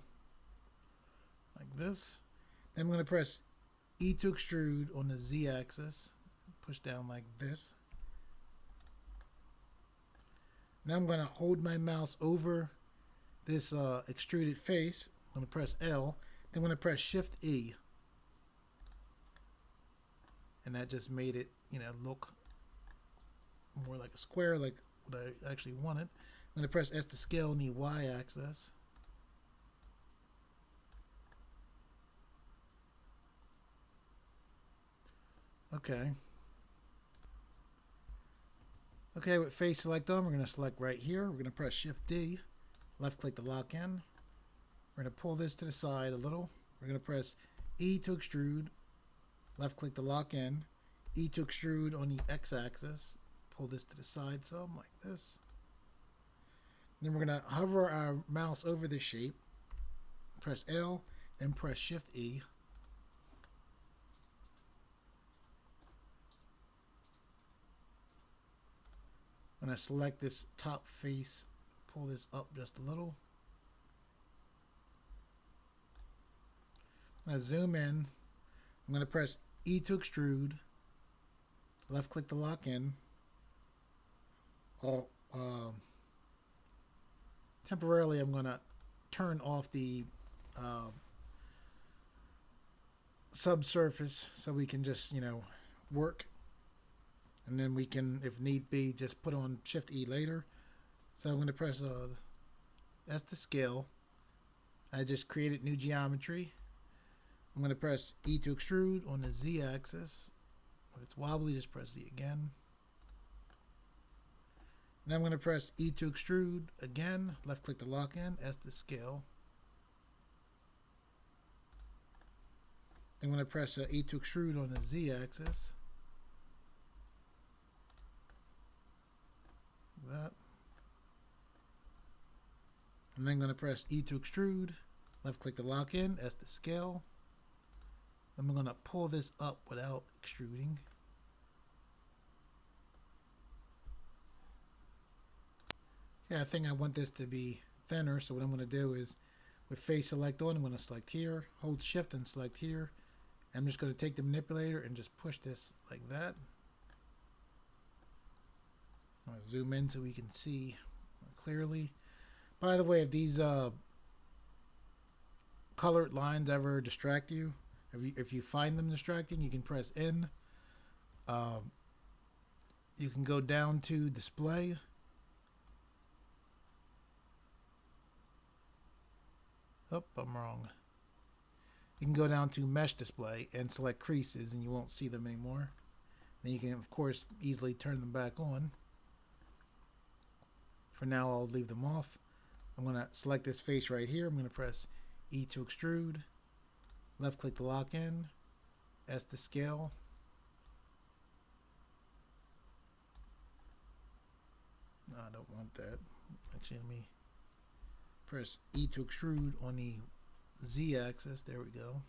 like this. Then I'm going to press E to extrude on the Z axis. Push down like this. Now I'm going to hold my mouse over this extruded face. I'm going to press L. Then I'm going to press Shift E. And that just made it, look more like a square, like what I actually wanted. I'm going to press S to scale on the Y axis. Okay. Okay, with face select on, we're going to select right here. We're going to press Shift D, left click to lock in. We're going to pull this to the side a little. We're going to press E to extrude, left click to lock in. E to extrude on the X axis. Pull this to the side some, like this. Then we're going to hover our mouse over the shape. Press L, then press Shift E. I'm going to select this top face, pull this up just a little. I'm going to zoom in. I'm going to press E to extrude, left click to lock in. Temporarily, I'm going to turn off the subsurface so we can just, work. And then we can, if need be, just put on Shift E later. So I'm going to press S to scale. I just created new geometry. I'm going to press E to extrude on the Z axis. If it's wobbly, just press Z again. Now I'm going to press E to extrude again. Left click to lock in. S to scale. Then I'm going to press E to extrude on the Z axis. That. And then I'm going to press E to extrude. Left click to lock in. S to scale. I'm going to pull this up without extruding. Yeah, I think I want this to be thinner, so what I'm going to do is with face select on, I'm going to select here, hold shift and select here. I'm just going to take the manipulator and just push this like that. I'm going to zoom in so we can see clearly. By the way, if these colored lines ever distract you, if you find them distracting, you can press N. You can go down to display. Oh, I'm wrong. You can go down to mesh display and select creases and you won't see them anymore. Then you can, of course, easily turn them back on. For now, I'll leave them off. I'm going to select this face right here. I'm going to press E to extrude. Left click to lock in. S to scale. No, I don't want that. Actually, let me press E to extrude on the Z axis. There we go.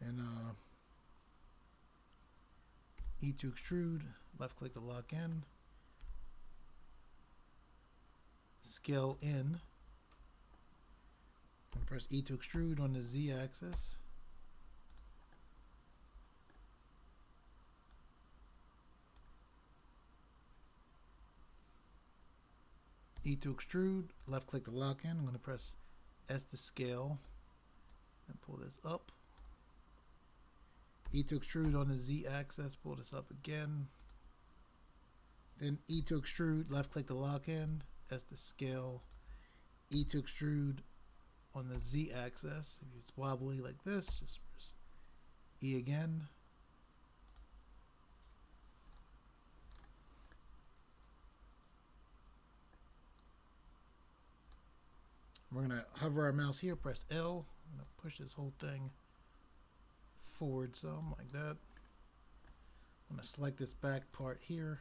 And E to extrude, left click to lock in, scale in, and press E to extrude on the Z axis. E to extrude, left click to lock in. I'm going to press S to scale and pull this up. E to extrude on the Z axis, pull this up again. Then E to extrude, left click to lock in, S to scale, E to extrude on the Z axis. If it's wobbly like this, just press E again. We're going to hover our mouse here, press L. I'm going to push this whole thing forward some like that. I'm going to select this back part here.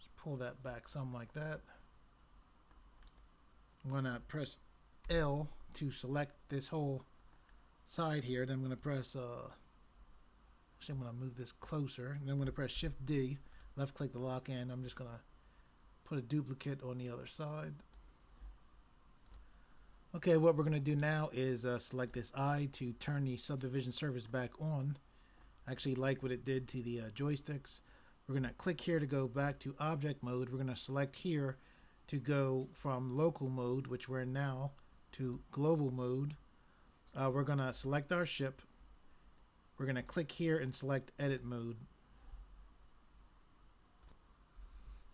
Just pull that back some like that. I'm going to press L to select this whole side here. Then I'm going to press, actually I'm going to move this closer. And then I'm going to press Shift D, left click to lock in. I'm just going to put a duplicate on the other side. Okay, what we're going to do now is select this eye to turn the subdivision surface back on. I actually like what it did to the joysticks. We're going to click here to go back to object mode. We're going to select here to go from local mode, which we're in now, to global mode. We're going to select our ship. We're going to click here and select edit mode.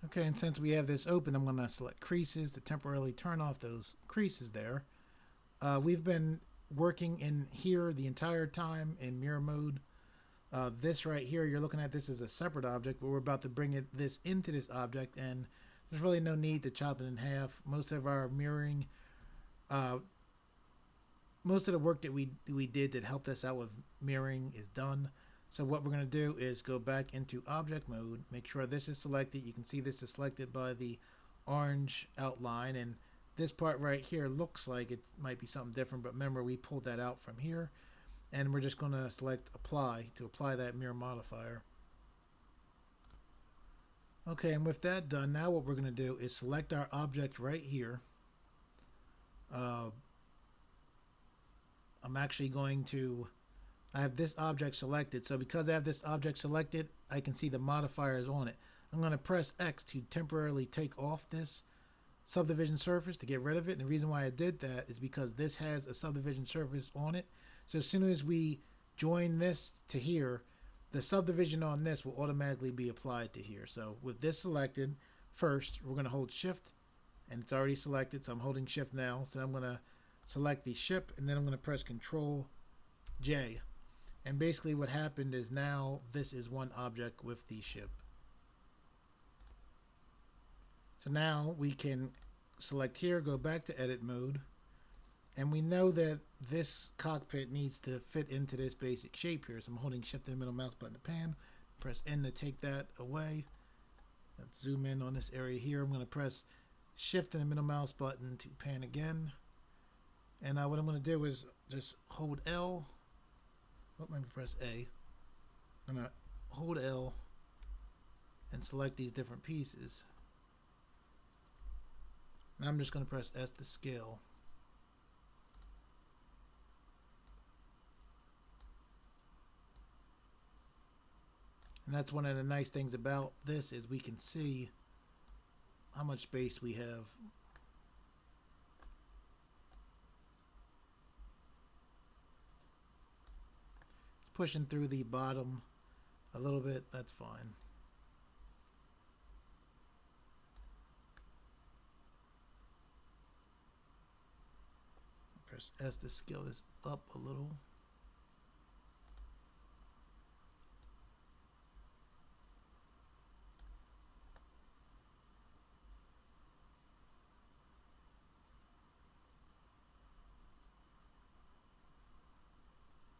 Okay, and since we have this open, I'm going to select creases to temporarily turn off those creases there. We've been working in here the entire time in mirror mode. This right here, you're looking at this as a separate object, but we're about to bring this into this object, and there's really no need to chop it in half. Most of our mirroring, most of the work that we did that helped us out with mirroring is done. So what we're going to do is go back into object mode, make sure this is selected. You can see this is selected by the orange outline, and this part right here looks like it might be something different, but remember we pulled that out from here, and we're just going to select apply to apply that mirror modifier. Okay, and with that done, now what we're going to do is select our object right here. I'm actually going to, I have this object selected, so because I have this object selected, I can see the modifiers on it. I'm going to press X to temporarily take off this subdivision surface to get rid of it. And the reason why I did that is because this has a subdivision surface on it. So as soon as we join this to here, the subdivision on this will automatically be applied to here. So with this selected, first we're going to hold Shift, and it's already selected, so I'm holding Shift now. So I'm going to select the ship, and then I'm going to press Control J. And basically what happened is now this is one object with the ship. So now we can select here, go back to edit mode, and we know that this cockpit needs to fit into this basic shape here. So I'm holding Shift and middle mouse button to pan, press N to take that away. Let's zoom in on this area here. I'm going to press Shift and the middle mouse button to pan again. And what I'm going to do is just hold L. Let me press A. I'm going to hold L and select these different pieces. Now I'm just going to press S to scale. And that's one of the nice things about this is we can see how much space we have. It's pushing through the bottom a little bit, that's fine. Press S to scale this up a little.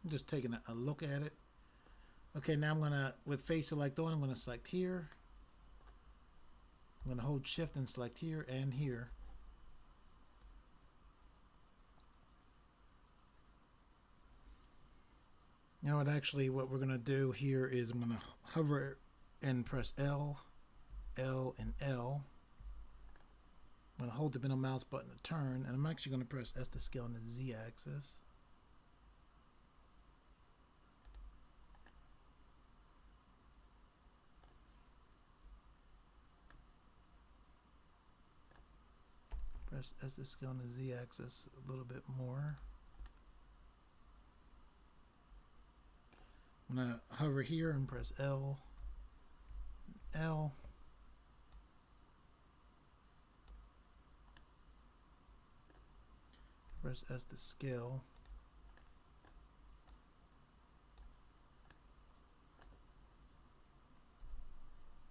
I'm just taking a look at it. Okay, now I'm gonna, with face select on, I'm gonna select here. I'm gonna hold shift and select here and here. You know what, actually what we're gonna do here is I'm gonna hover and press L, L, and L. I'm gonna hold the middle mouse button to turn, and I'm actually gonna press S to scale on the Z axis. Press S to scale on the Z axis a little bit more. I'm gonna hover here and press L, L. Press S to scale.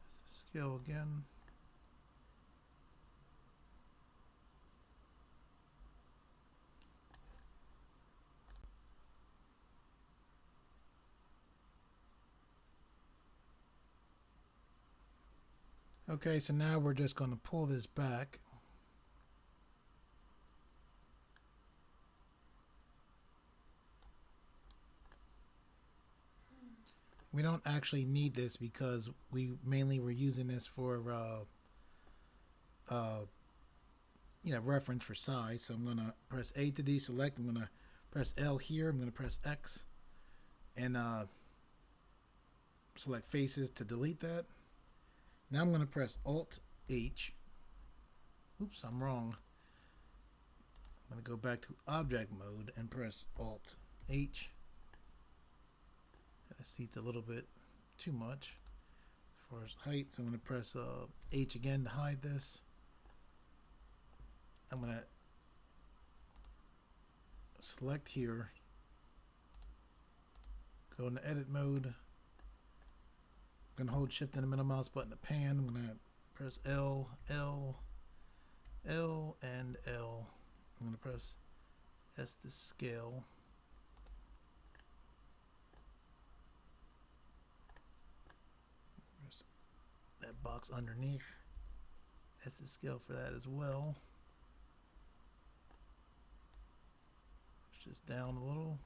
S to scale again. Okay, so now we're just going to pull this back. We don't actually need this because we mainly were using this for reference for size. So I'm going to press A to deselect. I'm going to press L here. I'm going to press X and select faces to delete that. Now I'm going to press Alt H. Oops, I'm wrong. I'm going to go back to object mode and press Alt H. I see it's a little bit too much as far as height, so I'm going to press H again to hide this. I'm going to select here, go into edit mode. I'm going to hold shift and the middle mouse button to pan. I'm going to press L, L, L, and L. I'm going to press S to scale. Press that box underneath. S to scale for that as well. Push this down a little.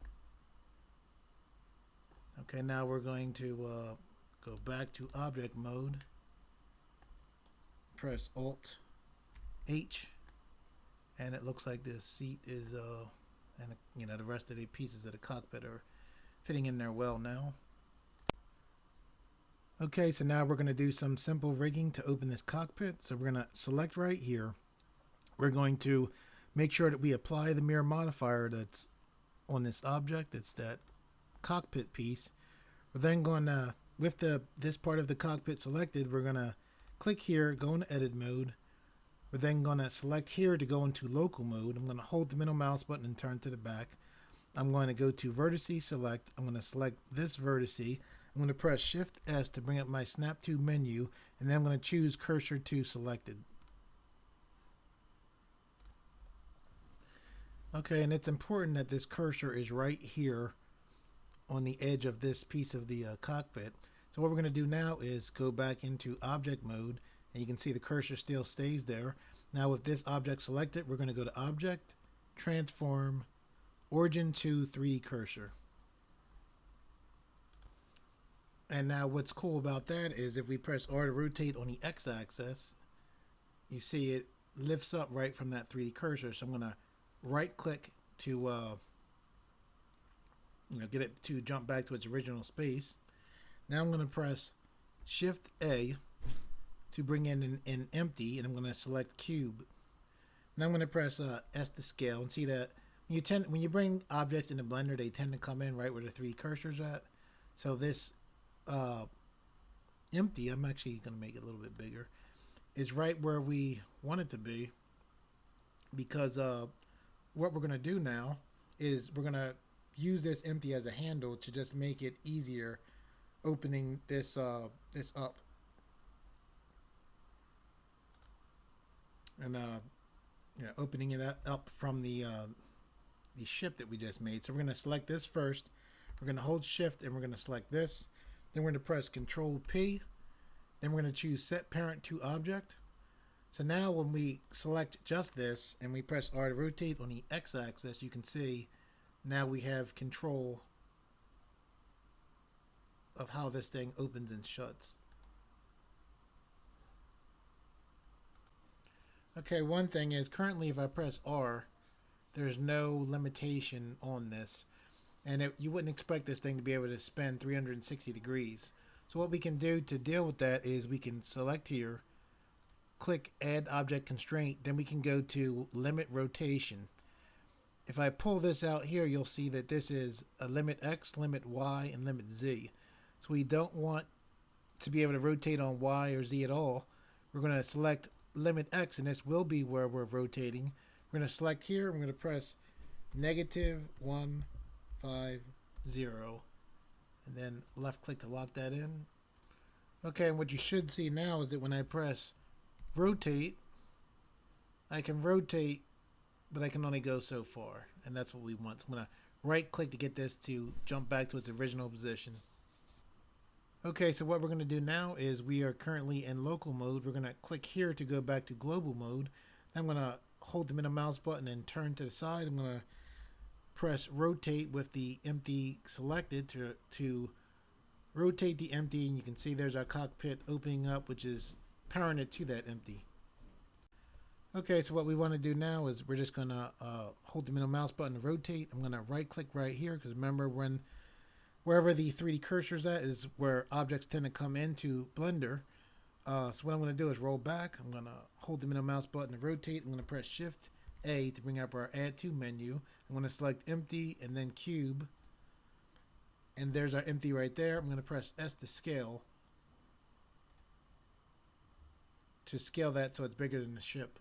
Okay, now we're going to go back to object mode, press Alt H, and it looks like this seat is and the rest of the pieces of the cockpit are fitting in there well now. Okay, so now we're going to do some simple rigging to open this cockpit. So we're going to select right here. We're going to make sure that we apply the mirror modifier that's on this object. It's that cockpit piece. We're then going to, with this part of the cockpit selected, we're going to click here, go into edit mode. We're then going to select here to go into local mode. I'm going to hold the middle mouse button and turn to the back. I'm going to go to vertice select. I'm going to select this vertice. I'm going to press Shift S to bring up my Snap to menu, and then I'm going to choose cursor to selected. Okay, and it's important that this cursor is right here on the edge of this piece of the cockpit. So what we're going to do now is go back into object mode, and you can see the cursor still stays there. Now with this object selected, we're going to go to Object, Transform, Origin to 3D Cursor. And now what's cool about that is if we press R to rotate on the X-axis, you see it lifts up right from that 3D cursor. So I'm going to right click to get it to jump back to its original space. Now I'm going to press Shift A to bring in an empty, and I'm going to select cube. Now I'm going to press S to scale, and see that when you bring objects into Blender, they tend to come in right where the three cursors at. So this empty, I'm actually going to make it a little bit bigger, is right where we want it to be, because what we're going to do now is we're going to use this empty as a handle to just make it easier opening this this up, and opening it up from the ship that we just made. So we're going to select this first. We're going to hold shift and we're going to select this. Then we're going to press Control P. Then we're going to choose Set Parent to Object. So now when we select just this and we press R to rotate on the X-axis, you can see now we have control of how this thing opens and shuts. Okay, one thing is currently if I press R, there's no limitation on this. And you wouldn't expect this thing to be able to spin 360 degrees. So what we can do to deal with that is we can select here, click Add Object Constraint, then we can go to Limit Rotation. If I pull this out here, you'll see that this is a limit X, limit Y, and limit Z. So we don't want to be able to rotate on Y or Z at all. We're going to select limit X, and this will be where we're rotating. We're going to select here, I'm going to press -150, and then left click to lock that in. Okay, and what you should see now is that when I press rotate, I can rotate, but I can only go so far, and that's what we want. So I'm going to right click to get this to jump back to its original position. Okay, so what we're going to do now is we are currently in local mode. We're going to click here to go back to global mode. I'm going to hold the middle mouse button and turn to the side. I'm going to press rotate with the empty selected to rotate the empty, and you can see there's our cockpit opening up, which is parented to that empty. Okay, so what we want to do now is we're just going to hold the middle mouse button to rotate. I'm going to right click right here, because remember, wherever the 3D cursor is at is where objects tend to come into Blender. So what I'm going to do is roll back. I'm going to hold the middle mouse button to rotate. I'm going to press Shift A to bring up our Add To menu. I'm going to select Empty and then Cube. And there's our empty right there. I'm going to press S to scale that so it's bigger than the ship.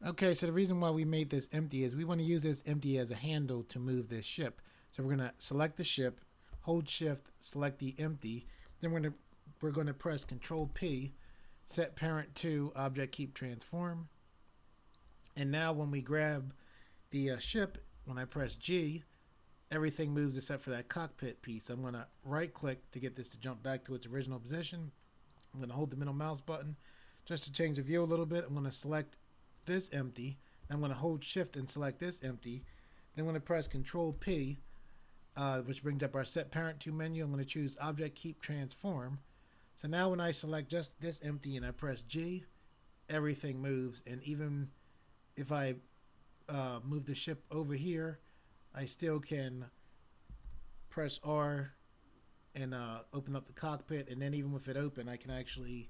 Okay, so the reason why we made this empty is we want to use this empty as a handle to move this ship. So we're going to select the ship, hold shift, select the empty, then we're going to press Control P, set parent to object keep transform. And now when we grab the ship, when I press G, everything moves except for that cockpit piece. I'm going to right click to get this to jump back to its original position. I'm going to hold the middle mouse button just to change the view a little bit. I'm going to select this empty. I'm going to hold shift and select this empty. Then I'm going to press Control P, which brings up our set parent to menu. I'm going to choose object keep transform. So now when I select just this empty and I press G, everything moves. And even if I move the ship over here, I still can press R and open up the cockpit. And then even with it open, I can actually,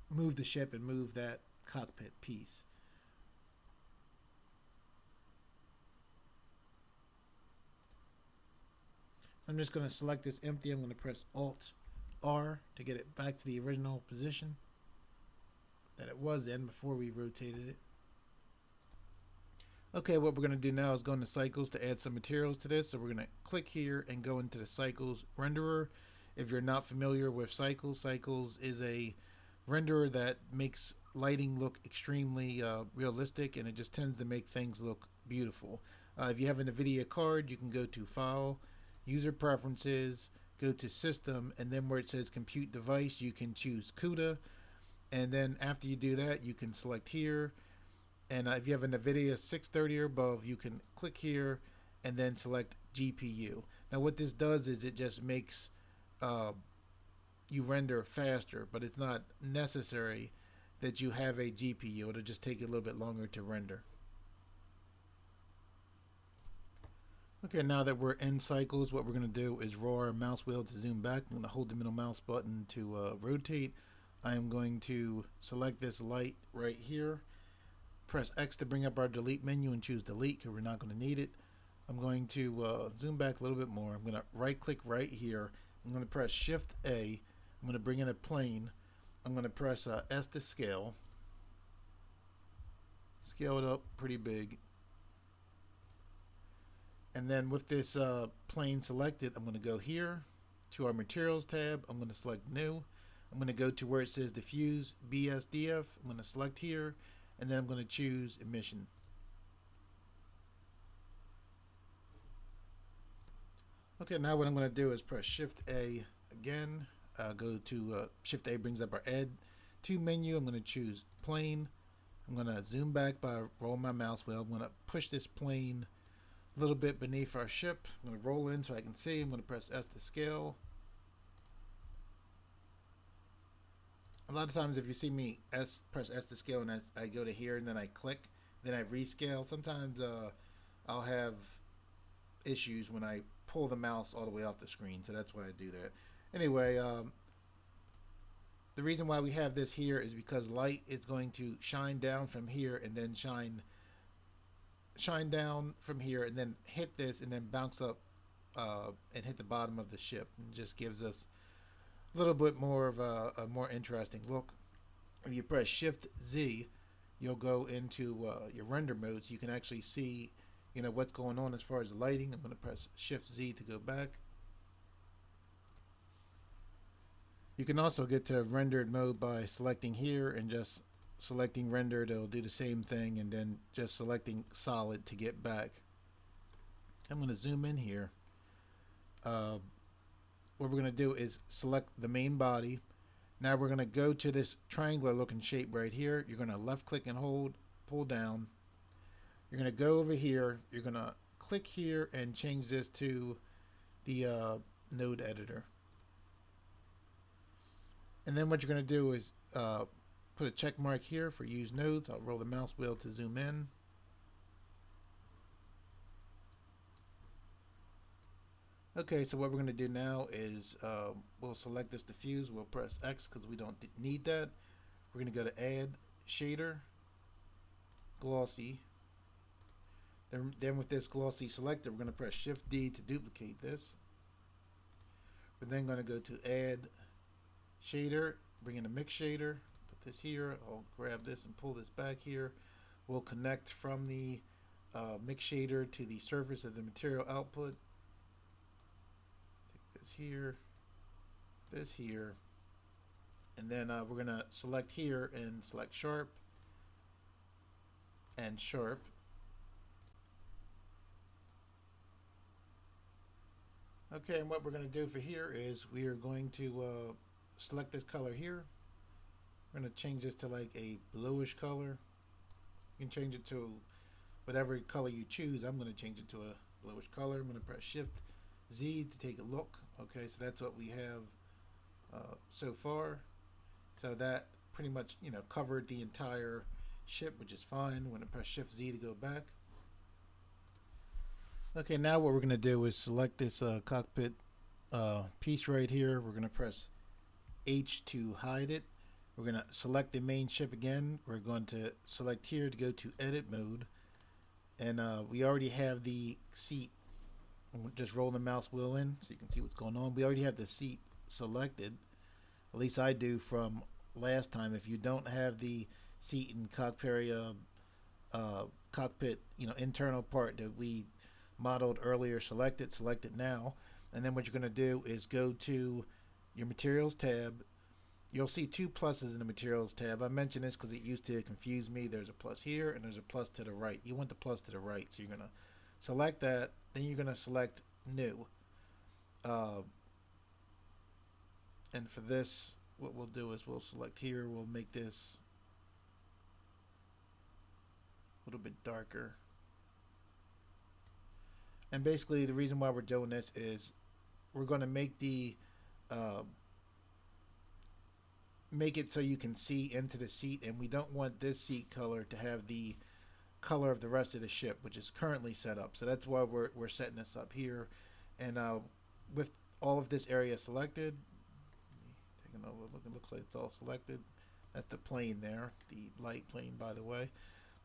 move the ship and move that cockpit piece. So I'm just going to select this empty. I'm going to press Alt R to get it back to the original position that it was in before we rotated it. Okay, what we're going to do now is go into Cycles to add some materials to this. So we're going to click here and go into the Cycles renderer. If you're not familiar with Cycles, Cycles is a renderer that makes lighting look extremely realistic, and it just tends to make things look beautiful. If you have an NVIDIA card, you can go to File, User Preferences, go to System, and then where it says Compute Device, you can choose CUDA. And then after you do that, you can select here. And if you have an NVIDIA 630 or above, you can click here and then select GPU. Now what this does is it just makes you render faster, but it's not necessary that you have a GPU. It'll just take a little bit longer to render. Okay, now that we're in cycles, what we're going to do is roll our mouse wheel to zoom back. I'm going to hold the middle mouse button to rotate. I am going to select this light right here. Press X to bring up our delete menu and choose delete because we're not going to need it. I'm going to zoom back a little bit more. I'm going to right click right here. I'm going to press Shift A. I'm going to bring in a plane. I'm going to press S to scale. Scale it up pretty big. And then with this plane selected, I'm going to go here to our materials tab. I'm going to select new. I'm going to go to where it says diffuse BSDF. I'm going to select here, and then I'm going to choose emission. Okay, now what I'm going to do is press Shift A again. Go to Shift A brings up our Add to menu. I'm going to choose plane. I'm going to zoom back by rolling my mouse wheel. I'm going to push this plane a little bit beneath our ship. I'm going to roll in so I can see. I'm going to press S to scale. A lot of times if you see me press S to scale and I go to here and then I click, then I rescale, sometimes I'll have issues when I pull the mouse all the way off the screen, so that's why I do that. Anyway, the reason why we have this here is because light is going to shine down from here and then shine down from here and then hit this and then bounce up and hit the bottom of the ship, and just gives us a little bit more of a more interesting look. If you press Shift Z, you'll go into your render mode so you can actually see what's going on as far as the lighting. I'm going to press Shift Z to go back. You can also get to rendered mode by selecting here and just selecting rendered. It'll do the same thing, and then just selecting solid to get back. I'm going to zoom in here. What we're going to do is select the main body. Now we're going to go to this triangular looking shape right here. You're going to left click and hold, pull down. You're going to go over here. You're going to click here and change this to the node editor. And then what you're going to do is put a check mark here for use nodes. I'll roll the mouse wheel to zoom in. Okay, so what we're going to do now is we'll select this diffuse. We'll press X because we don't need that. We're going to go to Add, Shader, Glossy. Then with this glossy selected, we're going to press Shift D to duplicate this. We're then going to go to Add, Shader, bring in a mix shader, put this here. I'll grab this and pull this back here. We'll connect from the mix shader to the surface of the material output. This here, and then we're going to select here and select sharp and sharp. Okay, and what we're going to do for here is we are going to select this color here. We're going to change this to like a bluish color. You can change it to whatever color you choose. I'm going to change it to a bluish color. I'm going to press Shift Z to take a look. Okay, so that's what we have so far. So that pretty much covered the entire ship, which is fine. I'm going to press Shift Z to go back. Okay, now what we're going to do is select this cockpit piece right here. We're going to press H to hide it. We're going to select the main ship again. We're going to select here to go to edit mode. And we already have the seat. We'll just roll the mouse wheel in so you can see what's going on. We already have the seat selected. At least I do from last time. If you don't have the seat and cockpit, internal part that we modeled earlier, select it now. And then what you're going to do is go to your materials tab. You'll see two pluses in the materials tab. I mentioned this because it used to confuse me. There's a plus here and there's a plus to the right. You want the plus to the right, so you're going to select that. Then you're going to select new. And for this, what we'll do is we'll select here. We'll make this a little bit darker. And basically the reason why we're doing this is we're going to make the make it so you can see into the seat, and we don't want this seat color to have the color of the rest of the ship, which is currently set up. So that's why we're setting this up here. And with all of this area selected, taking a look, it looks like it's all selected. That's the plane there, the light plane, by the way.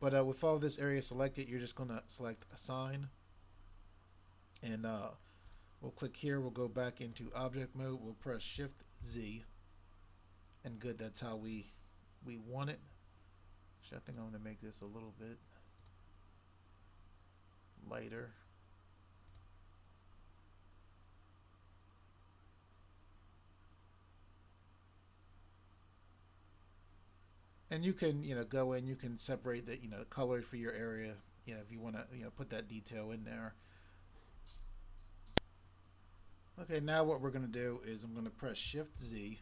But with all of this area selected, you're just going to select Assign. And we'll click here. We'll go back into object mode. We'll press Shift Z. And good, that's how we want it. Actually, I think I'm going to make this a little bit lighter. And you can, go in, you can separate the, the color for your area, if you want to, put that detail in there. Okay, now what we're going to do is I'm going to press Shift Z.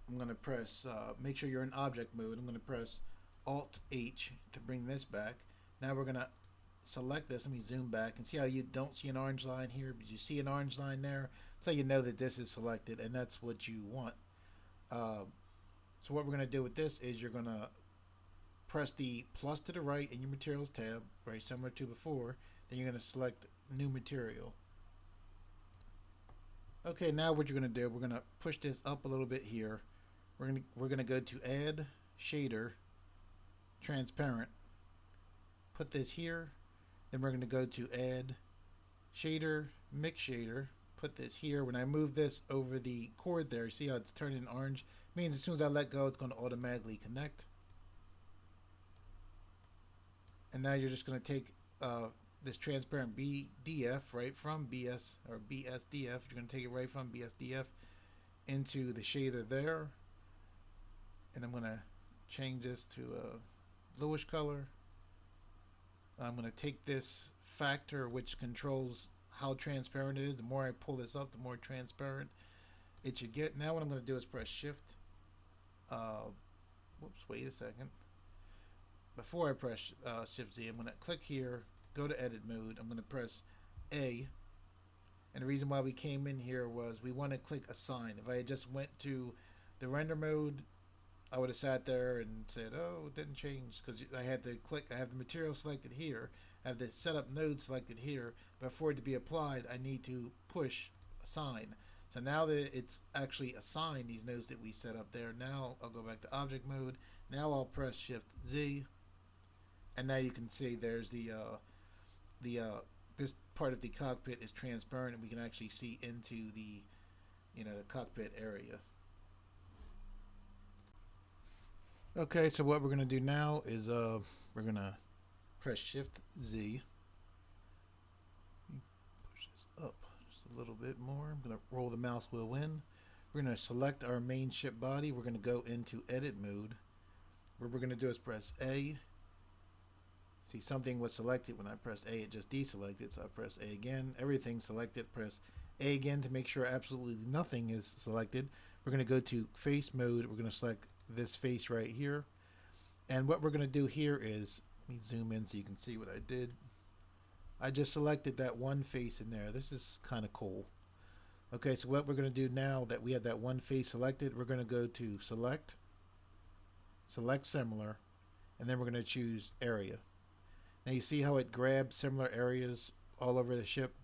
I'm going to press, make sure you're in object mode. I'm going to press Alt H to bring this back. Now we're going to select this. Let me zoom back and see how you don't see an orange line here, but you see an orange line there. So you know that this is selected, and that's what you want. So what we're going to do with this is you're going to press the plus to the right in your materials tab, very similar to before. Then you're going to select new material. Okay, now what you're going to do, we're going to push this up a little bit here. We're going to go to Add Shader Transparent. Put this here. Then we're going to go to Add Shader Mix Shader. Put this here. When I move this over the cord there, see how it's turning orange? It means as soon as I let go, it's going to automatically connect. And now you're just going to take this transparent BDF right from BS or BSDF. You're going to take it right from BSDF into the shader there. And I'm going to change this to a bluish color. I'm going to take this factor which controls how transparent it is. The more I pull this up, the more transparent it should get. Now what I'm going to do is press Shift. Whoops, wait a second. Before I press Shift Z, I'm going to click here, go to edit mode. I'm going to press A. And the reason why we came in here was we want to click Assign. If I had just went to the render mode, I would have sat there and said, oh, it didn't change, because I had to click. I have the material selected here. I have the setup node selected here. But for it to be applied, I need to push Assign. So now that it's actually assigned these nodes that we set up there, now I'll go back to object mode. Now I'll press Shift Z. And now you can see there's this part of the cockpit is transparent, and we can actually see into the the cockpit area. Okay, so what we're going to do now is we're going to press Shift Z. Push this up just a little bit more. I'm going to roll the mouse wheel in. We're going to select our main ship body. We're going to go into edit mode. What we're going to do is press A. See, something was selected. When I press A, it just deselected. So I press A again. Everything's selected. Press A again to make sure absolutely nothing is selected. We're going to go to face mode. We're going to select this face right here. And what we're going to do here is, let me zoom in so you can see what I did. I just selected that one face in there. This is kind of cool. Okay, so what we're going to do now that we have that one face selected, we're going to go to select similar, and then we're going to choose area. Now you see how it grabs similar areas all over the ship.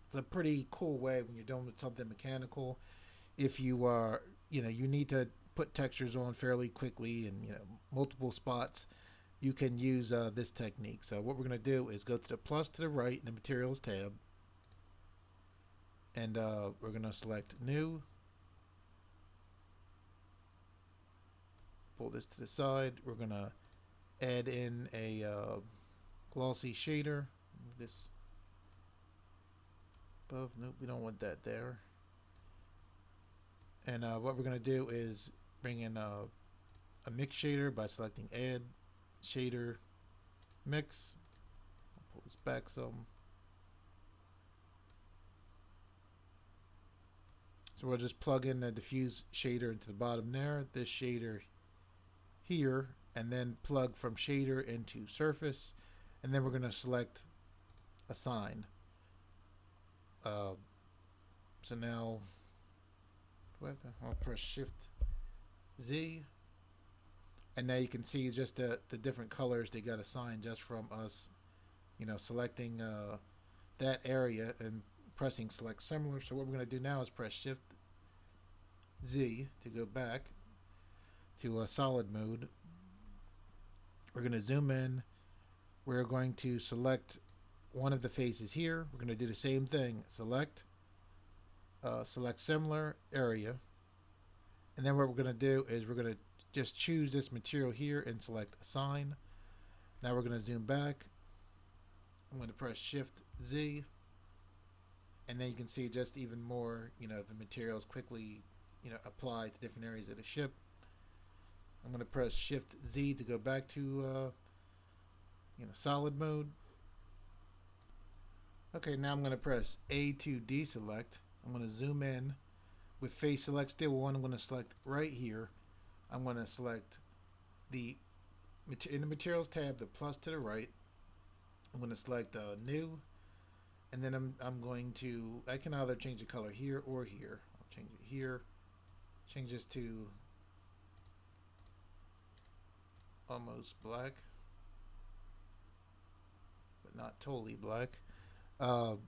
It's a pretty cool way when you're dealing with something mechanical. If you are, you need to put textures on fairly quickly and multiple spots, you can use this technique. So what we're going to do is go to the plus to the right in the materials tab, and we're going to select new. Pull this to the side. We're going to add in a glossy shader. This above. Nope, we don't want that there. And what we're going to do is bring in a mix shader by selecting Add Shader Mix. I'll pull this back some. So we'll just plug in the diffuse shader into the bottom there, this shader here, and then plug from shader into surface, and then we're going to select Assign. So now I'll press Shift Z. And now you can see just the different colors they got assigned just from us, selecting that area and pressing select similar. So what we're going to do now is press Shift Z to go back to a solid mode. We're going to zoom in. We're going to select one of the faces here. We're going to do the same thing. Select similar area. And then what we're going to do is we're going to just choose this material here and select assign. Now we're going to zoom back. I'm going to press Shift Z. And then you can see just even more, the materials quickly, apply to different areas of the ship. I'm going to press Shift Z to go back to, solid mode. Okay, now I'm going to press A to deselect. I'm going to zoom in. With face select still one, I'm going to select right here. I'm going to select in the materials tab, the plus to the right. I'm going to select new. And then I'm going to, I can either change the color here or here. I'll change it here. Change this to almost black, but not totally black. And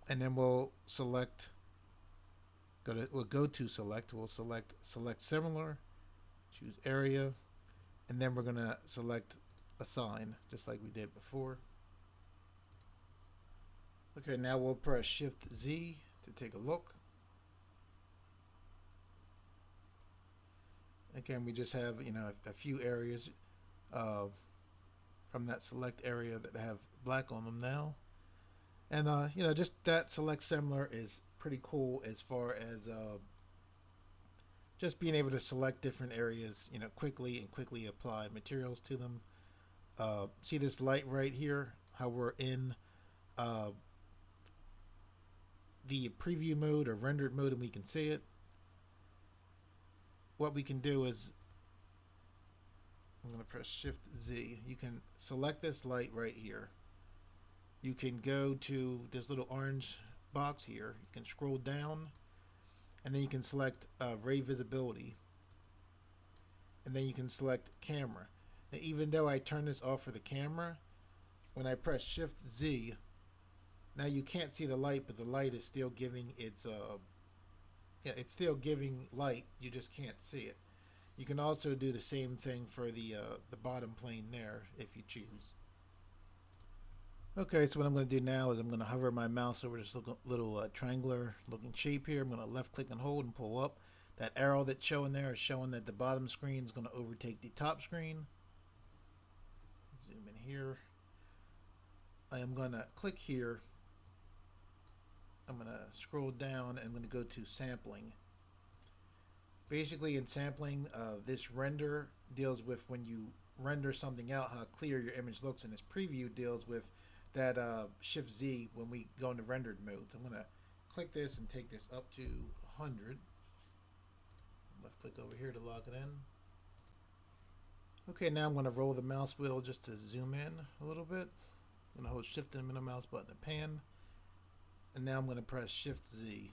then we'll select, we'll go to select, we'll select similar, choose area, and then we're going to select assign, just like we did before. Okay, now we'll press Shift Z to take a look. Again, we just have, a few areas from that select area that have black on them now. And, just that select similar is pretty cool as far as just being able to select different areas, quickly and quickly apply materials to them. See this light right here, how we're in the preview mode or rendered mode and we can see it. What we can do is, I'm going to press Shift Z. You can select this light right here. You can go to this little orange box here. You can scroll down and then you can select ray visibility. And then you can select camera. And even though I turn this off for the camera, when I press Shift Z, now you can't see the light, but the light is still giving its it's still giving light. You just can't see it. You can also do the same thing for the bottom plane there if you choose. Okay, so what I'm going to do now is I'm going to hover my mouse over this little triangular looking shape here. I'm going to left click and hold and pull up. That arrow that's showing there is showing that the bottom screen is going to overtake the top screen. Zoom in here. I am going to click here. I'm going to scroll down and I'm going to go to sampling. Basically in sampling, this render deals with when you render something out, how clear your image looks, and this preview deals with that Shift Z when we go into rendered mode. So I'm going to click this and take this up to 100. Left click over here to lock it in. Okay, now I'm going to roll the mouse wheel just to zoom in a little bit. I'm going to hold Shift and middle mouse button to pan. And now I'm going to press Shift Z.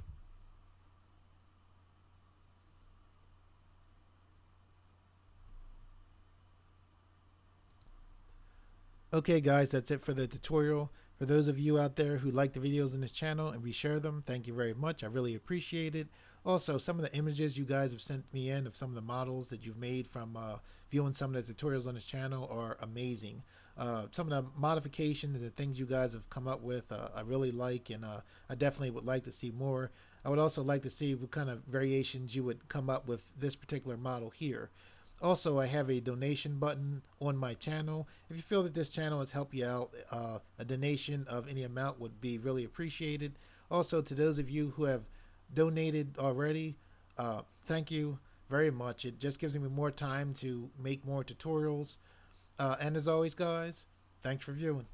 Okay guys, that's it for the tutorial. For those of you out there who like the videos in this channel and reshare them, thank you very much. I really appreciate it. Also, some of the images you guys have sent me in of some of the models that you've made from viewing some of the tutorials on this channel are amazing. Some of the modifications and the things you guys have come up with, I really like, and I definitely would like to see more. I would also like to see what kind of variations you would come up with this particular model here. Also, I have a donation button on my channel. If you feel that this channel has helped you out, a donation of any amount would be really appreciated. Also, to those of you who have donated already, thank you very much. It just gives me more time to make more tutorials. And as always, guys, thanks for viewing.